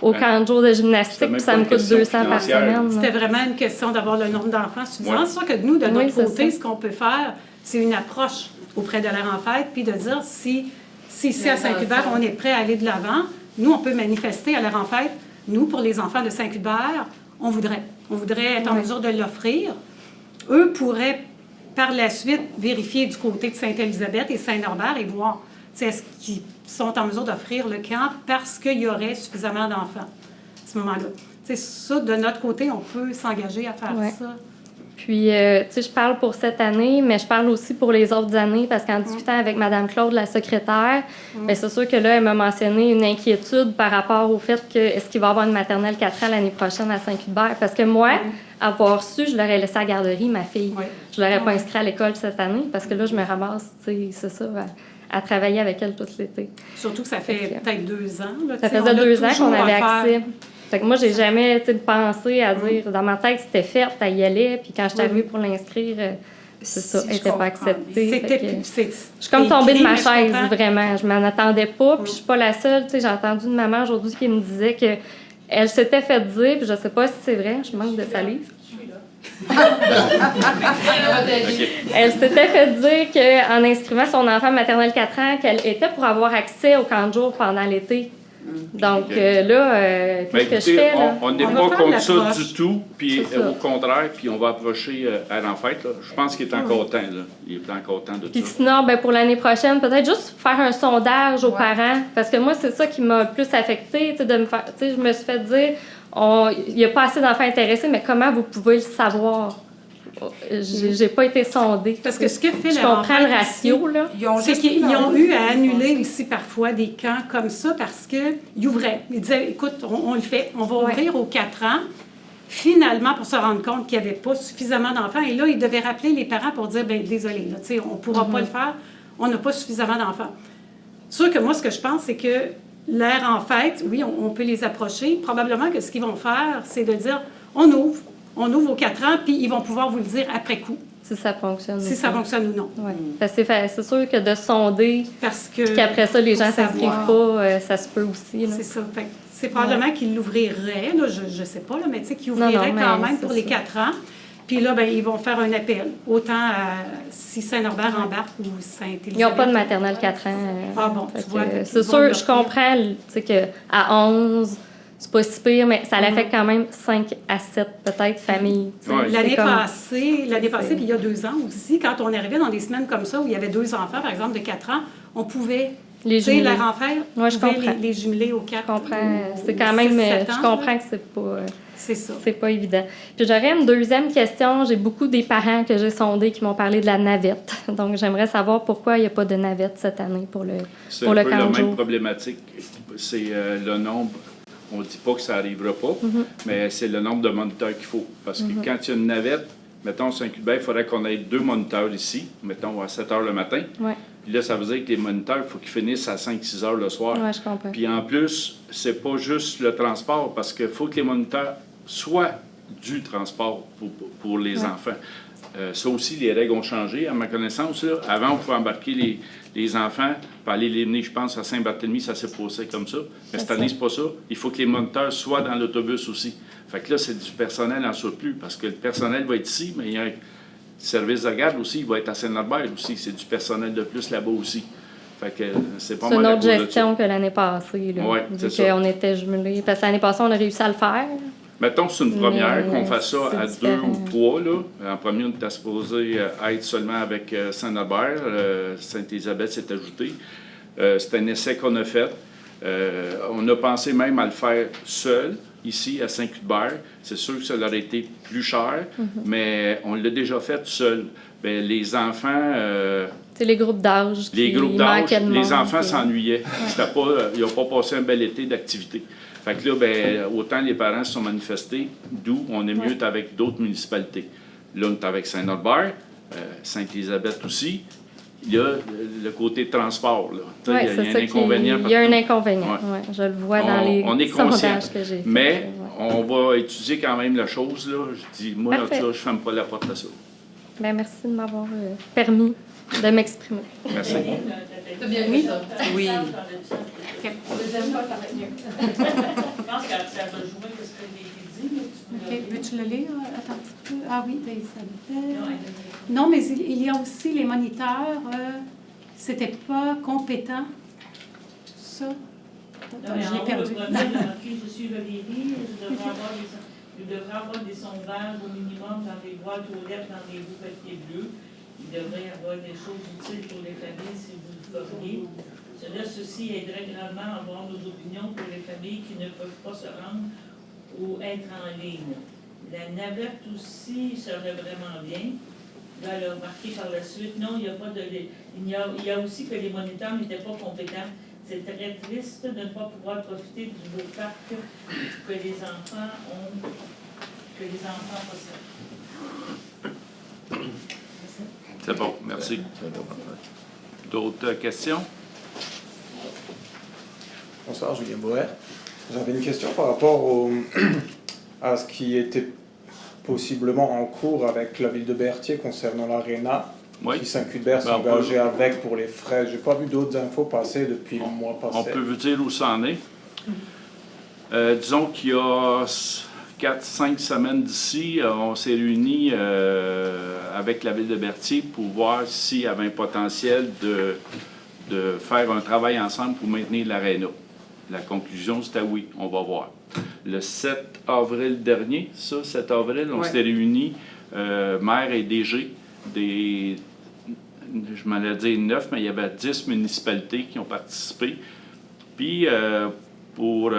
au camp de jour de gymnastique, puis ça me coûte 200 par semaine. C'était vraiment une question d'avoir le nombre d'enfants suffisant. C'est sûr que nous, de notre Oui, c'est côté, ça. ce qu'on peut faire, c'est une approche auprès de l'air en fête, puis de dire si ici à Saint-Hubert, on est prêt à aller de l'avant, nous, on peut manifester à l'air en fête. Nous, pour les enfants de Saint-Hubert, on voudrait être en mesure de l'offrir. Eux pourraient par la suite vérifier du côté de Sainte-Élisabeth et Saint-Norbert et voir est-ce qu'ils sont en mesure d'offrir le camp parce qu'il y aurait suffisamment d'enfants à ce moment-là. C'est ça, de notre côté, on peut s'engager à faire ça. Puis, tu sais, je parle pour cette année, mais je parle aussi pour les autres années, parce qu'en discutant avec Mme Claude, la secrétaire, bien, c'est sûr que là, elle m'a mentionné une inquiétude par rapport au fait que est-ce qu'il va y avoir une maternelle 4 ans l'année prochaine à Saint-Hubert? Parce que moi, avoir su, je l'aurais laissé à la garderie, ma fille. Je ne l'aurais pas inscrite à l'école cette année, parce que là, je me ramasse, tu sais, c'est ça, à travailler avec elle tout l'été. Surtout que ça fait peut-être 2 ans. Là, ça faisait 2 ans qu'on avait accès. Fait que moi, j'ai jamais pensé à dire, dans ma tête, c'était fait, elle y allait, puis quand je suis arrivée pour l'inscrire, c'est ça, elle n'était pas acceptée. Je suis comme tombée de ma chaise, vraiment. Je m'en attendais pas, puis je suis pas la seule. J'ai entendu une maman aujourd'hui qui me disait qu'elle s'était fait dire, puis je sais pas si c'est vrai, je manque de salive. Elle s'était fait dire qu'en inscrivant son enfant à maternelle 4 ans, qu'elle était pour avoir accès au camp de jour pendant l'été. Donc là, qu'est-ce que je fais? Là? On n'est pas contre ça du tout, puis au contraire, puis on va approcher à l'enfête. Je pense qu'il est encore temps. Là. Il est encore temps de puis ça. Sinon, ben, pour l'année prochaine, peut-être juste faire un sondage aux parents, parce que moi, c'est ça qui m'a le plus affectée, de me faire. Je me suis fait dire, il n'y a pas assez d'enfants intéressés, mais comment vous pouvez le savoir? J'ai pas été sondée. Parce que ce que fait je comprends le ratio, là. C'est qu'ils ont eu à annuler ici parfois des camps comme ça parce qu'ils ouvraient. Ils disaient, écoute, on le fait, on va ouvrir aux 4 ans. Finalement, pour se rendre compte qu'il n'y avait pas suffisamment d'enfants. Et là, ils devaient rappeler les parents pour dire, bien, désolé, là, on ne pourra pas le faire, on n'a pas suffisamment d'enfants. C'est sûr que moi, ce que je pense, c'est que l'air en fête, oui, on peut les approcher. Probablement que ce qu'ils vont faire, c'est de dire, on ouvre aux 4 ans, puis ils vont pouvoir vous le dire après coup. Si ça fonctionne. Si ça fonctionne ou non. Oui. C'est sûr que de sonder, parce que puis qu'après ça, les gens ne s'inscrivent pas, ça se peut aussi. C'est ça. C'est probablement qu'ils l'ouvriraient, je ne sais pas, là, mais tu sais, qu'ils ouvriraient quand même pour les 4 ans. Puis là, ben, ils vont faire un appel. Autant si Saint-Norbert embarque ou Saint-Élisabeth. Ils n'ont pas de maternelle 4 ans. Ah bon, tu vois. C'est sûr, je comprends qu'à 11... C'est pas si pire, mais ça l'affecte quand même 5 à 7, peut-être, familles. L'année passée, puis il y a 2 ans aussi, quand on arrivait dans des semaines comme ça, où il y avait 2 enfants, par exemple, de 4 ans, on pouvait, les jumeler. Leur en faire, je comprends. Les jumeler aux 4 Je comprends. C'est quand même, je comprends que c'est pas... C'est ça. C'est pas évident. Puis j'aurais une deuxième question. J'ai beaucoup des parents que j'ai sondés qui m'ont parlé de la navette. Donc, j'aimerais savoir pourquoi il n'y a pas de navette cette année pour le camp de jour. C'est un peu la même problématique. C'est le nombre... On ne dit pas que ça n'arrivera pas, mais c'est le nombre de moniteurs qu'il faut. Parce que quand il y a une navette, mettons, Saint-Hubert, il faudrait qu'on ait 2 moniteurs ici, mettons, à 7 h le matin. Ouais. Puis là, ça veut dire que les moniteurs, il faut qu'ils finissent à 5-6 h le soir. Oui, je comprends. Puis en plus, c'est pas juste le transport, parce qu'il faut que les moniteurs soient du transport pour les enfants. Ça aussi, les règles ont changé, à ma connaissance. Là. Avant, on pouvait embarquer les enfants, puis aller les mener, je pense, à Saint-Barthélemy, ça s'est passé comme ça. Mais cette année, c'est pas ça. Il faut que les moniteurs soient dans l'autobus aussi. Fait que là, c'est du personnel en surplus, parce que le personnel va être ici, mais il y a un service de garde aussi, il va être à Saint-Norbert aussi. C'est du personnel de plus là-bas aussi. Fait que c'est pas mal. C'est une autre gestion que l'année passée, là, vu qu'on était jumelés. Parce que l'année passée, on a réussi à le faire. Mettons que c'est une première, qu'on fasse ça à 2 ou 3. Là. En premier, on était supposé être seulement avec Saint-Norbert. Sainte-Élisabeth s'est ajoutée. C'est un essai qu'on a fait. On a pensé même à le faire seul, ici, à Saint-Hubert. C'est sûr que ça aurait été plus cher, mais on l'a déjà fait seul. Bien, les enfants... c'est les groupes d'âge qui manquaient de monde. Les enfants s'ennuyaient. Ils n'ont pas passé un bel été d'activité. Fait que là, ben, autant les parents se sont manifestés, d'où on est mieux avec d'autres municipalités. Là, on est avec Saint-Norbert, Sainte-Élisabeth aussi. Il y a le côté transport. Là. Il y a un inconvénient. Il y a un inconvénient, je le vois dans les sondages que j'ai fait. Mais on va étudier quand même la chose. Là. Je dis, moi, là, je ne ferme pas la porte à ça. Bien, merci de m'avoir permis de m'exprimer. Merci. T'as bien vu ça? Oui. Deuxième fois, ça va être mieux. Je pense que ça va jouer ce que j'ai dit, mais tu Veux-tu le lire? Attends un petit peu. Ah oui, non, mais il y a aussi les moniteurs. C'était pas compétent. Ça? Attends, je l'ai perdu. Je suis Valérie. Il devrait avoir des sondages au minimum dans les boîtes aux lettres, dans les bouts papier bleus. Il devrait y avoir des choses utiles pour les familles si vous le feriez. Ceci aiderait grandement à avoir nos opinions pour les familles qui ne peuvent pas se rendre ou être en ligne. La navette aussi serait vraiment bien. Là, elle a remarqué par la suite, non, il n'y a pas de... Il y a aussi que les moniteurs n'étaient pas compétents. C'est très triste de ne pas pouvoir profiter du beau parc que les enfants possèdent. C'est bon, merci. D'autres questions? Bonsoir, Julien Boer. J'avais une question par rapport à ce qui était possiblement en cours avec la ville de Berthier concernant l'Arena. Oui. Si Saint-Cuthbert s'est engagé avec pour les frais. Je n'ai pas vu d'autres infos passer depuis le mois passé. On peut vous dire où ça en est. Disons qu'il y a 4-5 semaines d'ici, on s'est réunis avec la ville de Berthier pour voir s'il y avait un potentiel de faire un travail ensemble pour maintenir l'Arena. La conclusion, c'était oui, on va voir. Le 7 avril dernier, 7 avril, on s'était réunis, maire et DG, je m'en allais dire 9, mais il y avait 10 municipalités qui ont participé. Puis, pour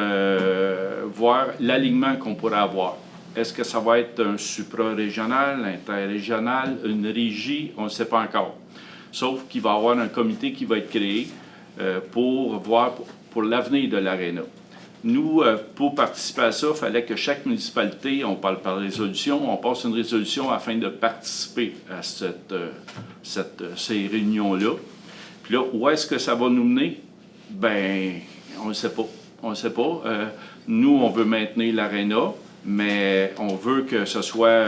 voir l'alignement qu'on pourrait avoir. Est-ce que ça va être un supra-régional, interrégional, une régie? On ne sait pas encore. Sauf qu'il va y avoir un comité qui va être créé pour voir pour l'avenir de l'Arena. Nous, pour participer à ça, il fallait que chaque municipalité, on parle par résolution, on passe une résolution afin de participer à ces réunions-là. Puis là, où est-ce que ça va nous mener? Ben, on ne sait pas. On ne sait pas. Nous, on veut maintenir l'Arena, mais on veut que ce soit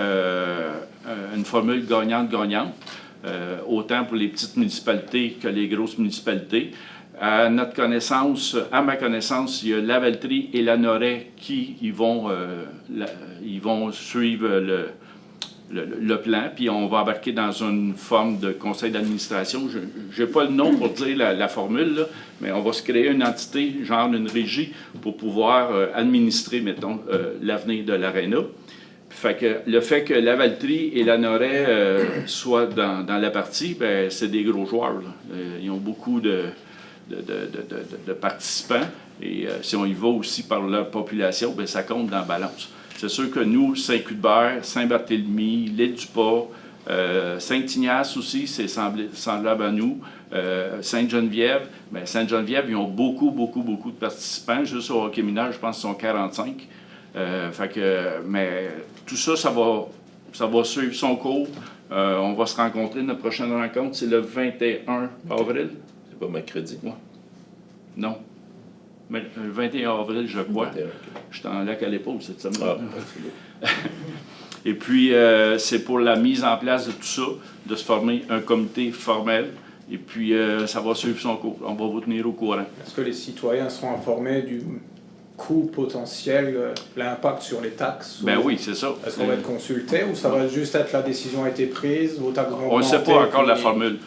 une formule gagnante-gagnante, autant pour les petites municipalités que les grosses municipalités. À ma connaissance, il y a Lavaltrie et Lanoret qui ils vont suivre le plan, puis on va embarquer dans une forme de conseil d'administration. Je n'ai pas le nom pour dire la formule, là, mais on va se créer une entité, genre une régie, pour pouvoir administrer, mettons, l'avenir de l'Arena. Fait que le fait que Lavaltrie et Lanoret soient dans la partie, ben, c'est des gros joueurs. Ils ont beaucoup de participants, et si on y va aussi par leur population, bien, ça compte dans la balance. C'est sûr que nous, Saint-Cuthbert, Saint-Barthélemy, l'Île-du-Pas, Saint-Ignace aussi, c'est semblable à nous, Sainte-Geneviève, bien, Sainte-Geneviève, ils ont beaucoup de participants. Juste au hockey mineur, je pense qu'ils sont 45. Mais tout ça, ça va suivre son cours. On va se rencontrer. Notre prochaine rencontre, c'est le 21 avril. C'est pas mercredi? Ouais. Non. Mais le 21 avril, je crois. 21, okay. Je suis en lac à l'épaule cette semaine. Ah, et puis, c'est pour la mise en place de tout ça, de se former un comité formel. Et puis, ça va suivre son cours. On va vous tenir au courant. Est-ce que les citoyens seront informés du coût potentiel, l'impact sur les taxes? Ben oui, c'est ça. Est-ce qu'on va être consulté ou ça va juste être la décision a été prise, vos taxes vont on ne sait pas encore puis... la formule.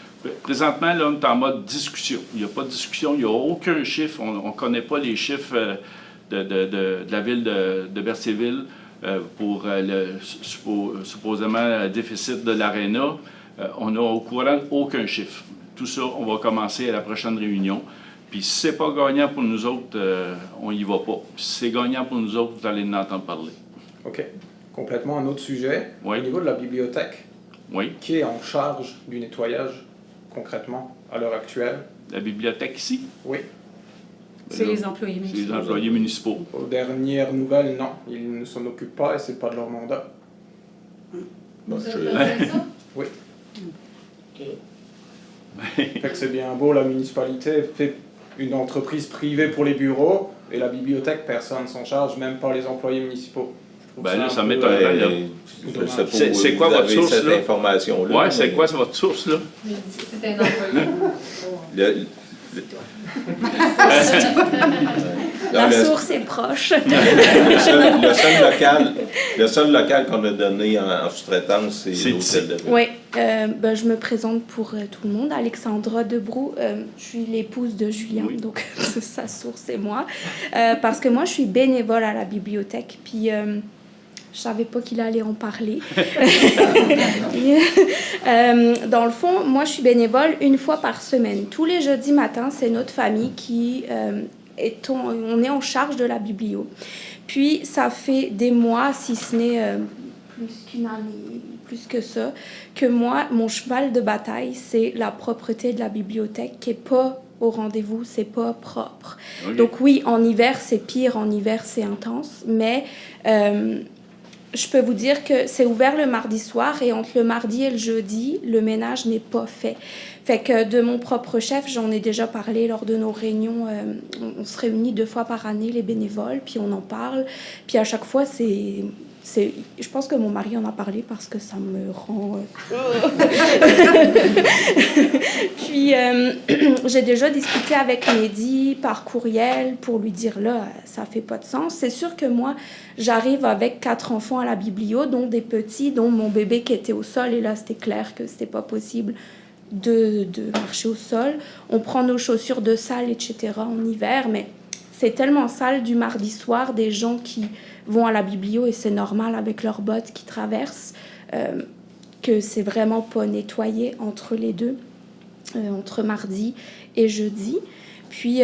Présentement, là, on est en mode discussion. Il n'y a pas de discussion, il n'y a aucun chiffre. On ne connaît pas les chiffres de la ville de Berthierville pour supposément le déficit de l'Arena. On n'a au courant aucun chiffre. Tout ça, on va commencer à la prochaine réunion. Puis si ce n'est pas gagnant pour nous autres, on n'y va pas. Si c'est gagnant pour nous autres, vous allez en entendre parler. OK. Complètement un autre sujet. Oui. Au niveau de la bibliothèque, oui. Qui est en charge du nettoyage concrètement à l'heure actuelle? La bibliothèque ici? Oui. C'est les employés municipaux. C'est les employés municipaux. Aux dernières nouvelles, non. Ils ne s'en occupent pas et ce n'est pas de leur mandat. Vous avez ça? Oui. OK. Fait que c'est bien beau, la municipalité fait une entreprise privée pour les bureaux et la bibliothèque, personne s'en charge, même pas les employés municipaux. Ben là, ça m'étonnerait. C'est quoi votre source, cette là? information-là? Oui, c'est quoi votre source, là? C'est un employé. La source est proche. Le seul local qu'on a donné en sous-traitance, c'est l'hôtel de ville. Oui, je me présente pour tout le monde. Alexandra Debroux, je suis l'épouse de Julien, oui. Donc sa source c'est moi. Parce que moi, je suis bénévole à la bibliothèque. Puis Je savais pas qu'il allait en parler. Dans le fond, moi, je suis bénévole une fois par semaine. Tous les jeudis matins, c'est notre famille qui on est en charge de la biblio. Puis, ça fait des mois, si ce n'est plus qu'une année, plus que ça, que moi, mon cheval de bataille, c'est la propreté de la bibliothèque qui n'est pas au rendez-vous, c'est pas propre. Okay. Donc oui, en hiver, c'est pire, en hiver, c'est intense, mais je peux vous dire que c'est ouvert le mardi soir et entre le mardi et le jeudi, le ménage n'est pas fait. Fait que de mon propre chef, j'en ai déjà parlé lors de nos réunions. On se réunit 2 fois par année, les bénévoles, puis on en parle. Puis à chaque fois, je pense que mon mari en a parlé parce que ça me rend... Puis, j'ai déjà discuté avec Mehdi par courriel pour lui dire, là, ça fait pas de sens. C'est sûr que moi, j'arrive avec 4 enfants à la biblio, dont des petits, dont mon bébé qui était au sol. Et là, c'était clair que c'était pas possible de marcher au sol. On prend nos chaussures de salle, etc. en hiver, mais c'est tellement sale du mardi soir, des gens qui vont à la biblio et c'est normal avec leurs bottes qui traversent, que c'est vraiment pas nettoyé entre les deux, entre mardi et jeudi. Puis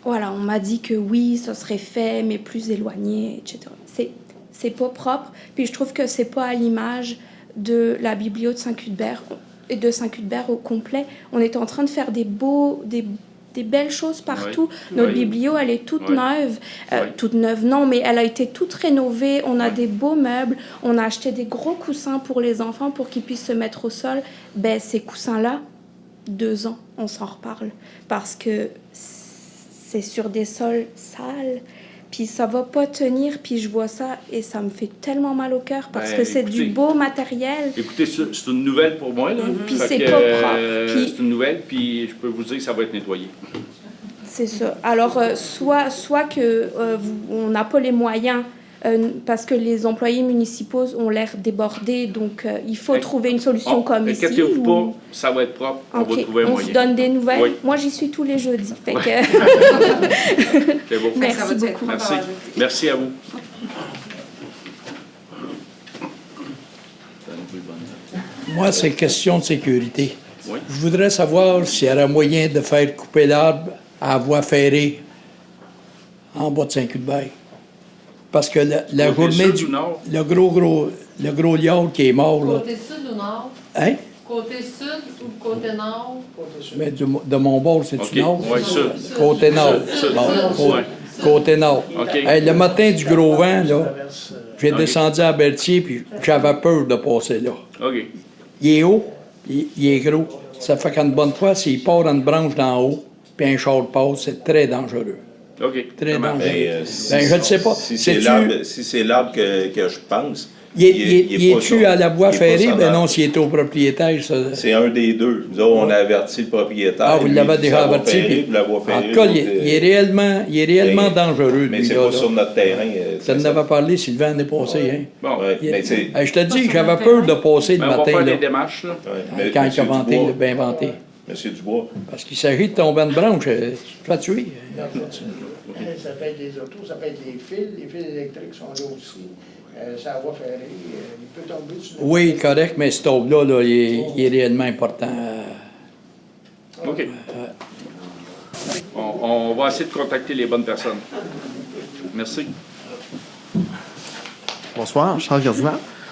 on m'a dit que oui, ça serait fait, mais plus éloigné, etc. C'est pas propre. Puis je trouve que c'est pas à l'image de la biblio de Saint-Cuthbert et de Saint-Cuthbert au complet. On est en train de faire des belles choses partout. Oui. Notre biblio, elle est toute neuve. Toute neuve, non, mais elle a été toute rénovée. On a des beaux meubles. On a acheté des gros coussins pour les enfants pour qu'ils puissent se mettre au sol. Ben, ces coussins-là, 2 ans, on s'en reparle. Parce que c'est sur des sols sales. Puis ça va pas tenir, puis je vois ça et ça me fait tellement mal au cœur parce que c'est du beau matériel. Écoutez, c'est une nouvelle pour moi, là. Puis c'est pas propre. C'est une nouvelle, puis je peux vous dire que ça va être nettoyé. C'est ça. Alors, soit que on n'a pas les moyens parce que les employés municipaux ont l'air débordés, donc il faut trouver une solution comme ici. Inquiétez-vous pas, ça va être propre, on va trouver un moyen. On se donne des nouvelles. Oui. Moi, j'y suis tous les jeudis. Fait que... C'est beau. Merci beaucoup. Merci. Merci à vous. Moi, c'est question de sécurité. Oui. Je voudrais savoir s'il y aurait moyen de faire couper l'arbre à voie ferrée en bas de Saint-Cuthbert. Parce que la journée le gros liard qui est mort, là. Côté sud ou nord? Hein? Côté sud ou côté nord? Mais de mon bord, c'est-tu nord? Oui, sud. Côté nord. Côté nord. Okay. Hey, le matin du gros vent, là, j'ai descendu à Berthier, puis j'avais peur de passer là. OK. Il est haut, il est gros. Ça fait qu'une bonne fois, s'il part dans une branche d'en haut, puis un char passe, c'est très dangereux. OK. Très dangereux. Je ne sais pas. Si c'est l'arbre que je pense, il est-tu à la voie ferrée? Ben non, s'il est au propriétaire, ça... C'est un des deux. Nous autres, on a averti le propriétaire. Ah, vous l'avez déjà averti. En tout cas, il est réellement dangereux. Mais c'est pas sur notre terrain. Ça en avait parlé, Sylvain, l'année passée. Hein? Bon, je te dis, j'avais peur de passer le matin. On va faire des démarches, là. Quand il a vanté, il a bien vanté. Monsieur Dubois. Parce qu'il s'agit de tomber une branche, tu vas tuer. Ça peut être des autos, ça peut être les fils électriques sont là aussi. Ça va faire il peut tomber sur une... Oui, correct, mais cet arbre-là, là, il est réellement important. OK. On va essayer de contacter les bonnes personnes. Merci. Bonsoir, Charles Gardiner.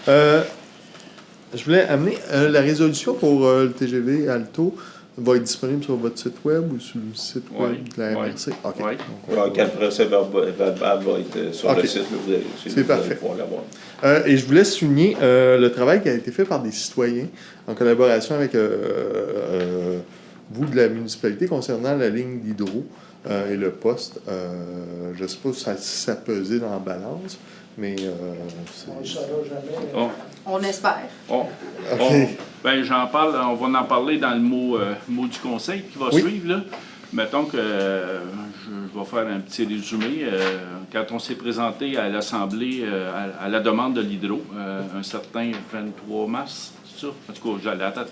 Je voulais amener la résolution pour le TGV Alto va être disponible sur votre site web ou sur le site web de la MRC? Oui. OK. Donc, quand le procès-verbal va être sur le site, c'est parfait. Et je voulais souligner le travail qui a été fait par des citoyens en collaboration avec vous de la municipalité concernant la ligne d'hydro et le poste. Je ne sais pas si ça pesait dans la balance, mais... on ne saura jamais. On espère. Ben, j'en parle, on va en parler dans le mot du conseil qui va suivre. Là. Mettons que je vais faire un petit résumé. Quand on s'est présenté à l'Assemblée à la demande de l'hydro, un certain 23 mars, c'est ça? En tout cas, j'allais à la tête.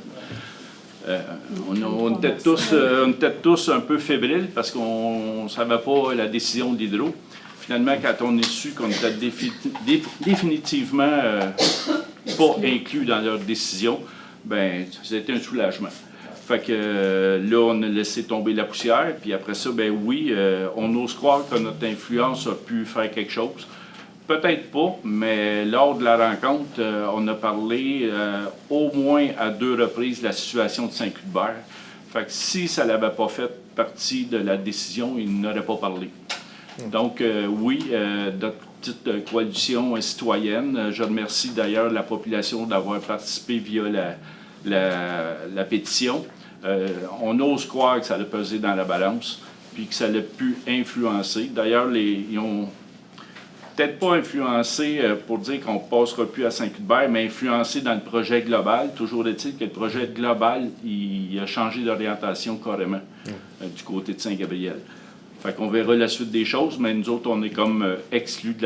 On était tous un peu fébriles parce qu'on ne savait pas la décision de l'hydro. finalement, quand on est su qu'on était définitivement pas inclus dans leur décision, ben c'était un soulagement. Fait que là, on a laissé tomber la poussière, puis après ça, ben oui, on ose croire que notre influence a pu faire quelque chose. Peut-être pas, mais lors de la rencontre, on a parlé au moins à 2 reprises de la situation de Saint-Cuthbert. Fait que si ça n'avait pas fait partie de la décision, il n'aurait pas parlé. Donc, oui, notre petite coalition citoyenne, je remercie d'ailleurs la population d'avoir participé via la pétition. On ose croire que ça a pesé dans la balance, puis que ça a pu influencer. D'ailleurs, ils ont peut-être pas influencé pour dire qu'on ne passera plus à Saint-Cuthbert, mais influencé dans le projet global. Toujours est-il que le projet global, il a changé d'orientation carrément du côté de Saint-Gabriel. Fait qu'on verra la suite des choses, mais nous autres, on est comme exclus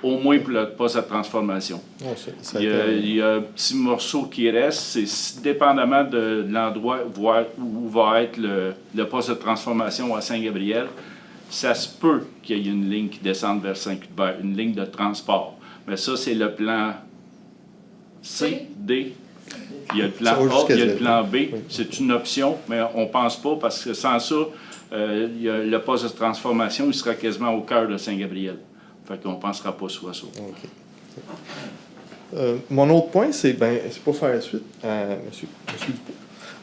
au moins pour le poste de transformation. Il y a un petit morceau qui reste, c'est dépendamment de l'endroit où va être le poste de transformation à Saint-Gabriel, ça se peut qu'il y ait une ligne qui descende vers Saint-Cuthbert, une ligne de transport. Mais ça, c'est le plan C, D. Il y a le plan A, il y a le plan B. C'est une option, mais on ne pense pas parce que sans ça, le poste de transformation, il sera quasiment au cœur de Saint-Gabriel. Fait qu'on ne pensera pas soit ça. Okay. Mon autre point, c'est pour faire la suite à M. Dupont.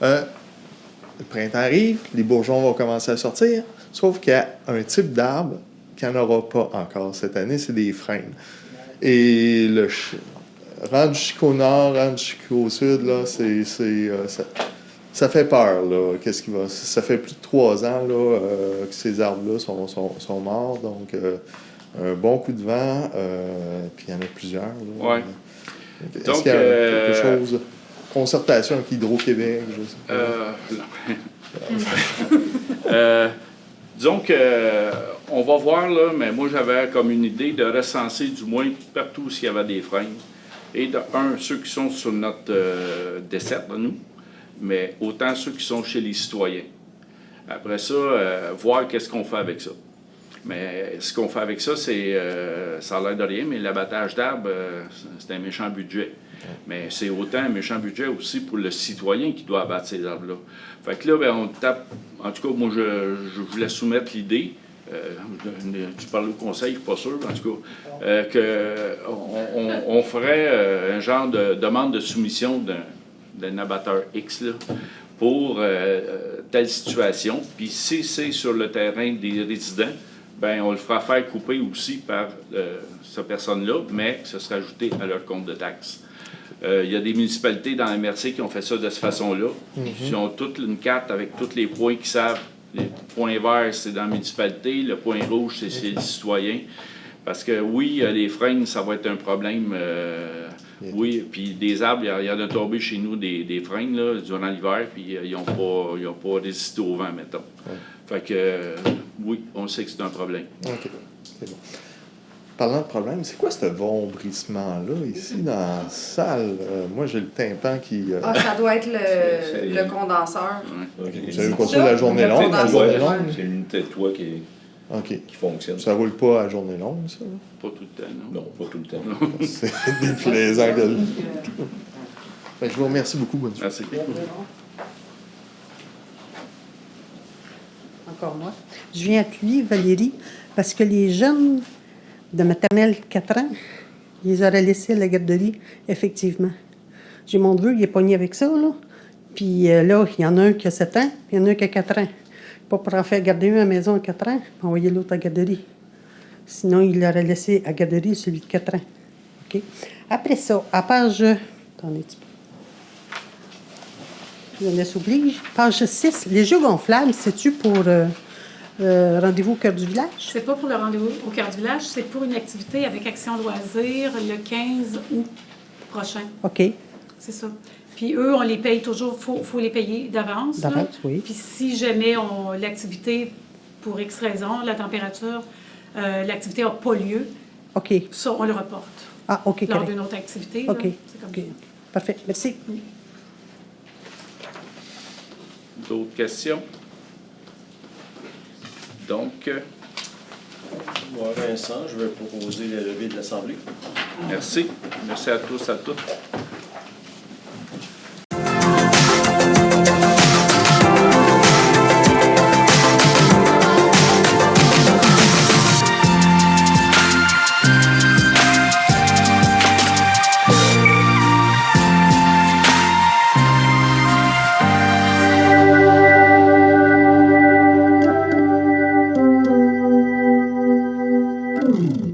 Le printemps arrive, les bourgeons vont commencer à sortir, sauf qu'il y a un type d'arbre qu'il n'y en aura pas encore cette année, c'est des frênes. Et rendu jusqu'au nord, rendu jusqu'au sud, là, ça fait peur, là. Ça fait plus de 3 ans là, que ces arbres-là sont morts, donc un bon coup de vent, puis il y en a plusieurs. Là. Ouais. Est-ce qu'il y a quelque chose, concertation avec Hydro-Québec, je sais pas. Disons on va voir, là, mais moi j'avais comme une idée de recenser du moins partout où il y avait des freins. Et ceux qui sont sur notre dessert de nous, mais autant ceux qui sont chez les citoyens. Après ça, voir qu'est-ce qu'on fait avec ça. Mais ce qu'on fait avec ça, c'est ça a l'air de rien, mais l'abattage d'arbres, c'est un méchant budget. Mais c'est autant un méchant budget aussi pour le citoyen qui doit abattre ces arbres-là. Fait que là, on tape. En tout cas, moi, je voulais soumettre l'idée. Tu parles au conseil, je ne suis pas sûr, en tout cas, qu'on ferait un genre de demande de soumission d'un abatteur X là, pour telle situation. Puis si c'est sur le terrain des résidents, ben on le fera faire couper aussi par cette personne-là, mais ça sera ajouté à leur compte de taxes. Il y a des municipalités dans la MRC qui ont fait ça de cette façon-là. Ils ont toute une carte avec tous les points qu'ils savent. Les points verts, c'est dans la municipalité. Le point rouge, c'est chez les citoyens. Parce que oui, les freins, ça va être un problème. Oui, puis des arbres, il y en a tombé chez nous des freins là, durant l'hiver, puis ils n'ont pas résisté au vent, mettons. Fait que oui, on sait que c'est un problème. OK, c'est bon. Parlant de problème, c'est quoi ce vombrissement-là, ici, dans la salle? Moi, j'ai le tympan qui... ça doit être le condenseur. Okay. Vous savez pas ça la journée longue? La journée longue? C'est une unité de toit qui fonctionne. Ça roule pas à journée longue, ça? Pas tout le temps, non? Non, pas tout le temps. C'est déplaisant. Je vous remercie beaucoup. Bonne soirée. Merci. Encore moi. Je viens appuyer Valérie parce que les jeunes de maternelle 4 ans, ils les auraient laissés à la garderie, effectivement. J'ai mon neveu, il est pogné avec ça, là. Puis là, il y en a un qui a 7 ans, puis il y en a un qui a 4 ans. Pas pour en faire garder un à la maison à 4 ans, puis envoyer l'autre à la garderie. Sinon, il l'aurait laissé à la garderie, celui de 4 ans. OK? Après ça, à page... Attendez un petit peu. Jeunesse oblige. Page 6. Les jeux gonflables, c'est-tu pour... rendez-vous au cœur du village? C'est pas pour le rendez-vous au cœur du village, c'est pour une activité avec Action Loisirs le 15 août prochain. OK. C'est ça. Puis eux, on les paye toujours, faut les payer d'avance. D'avance, oui. Puis si jamais l'activité, pour X raison, la température, l'activité n'a pas lieu, OK. Ça, on le reporte. Ah, OK. Lors d'une autre activité. OK. Là, c'est comme OK. Parfait. Merci. D'autres questions? Donc, Moi, Vincent, je vais proposer la levée de l'Assemblée. Merci. Merci à tous, à toutes. Thank you.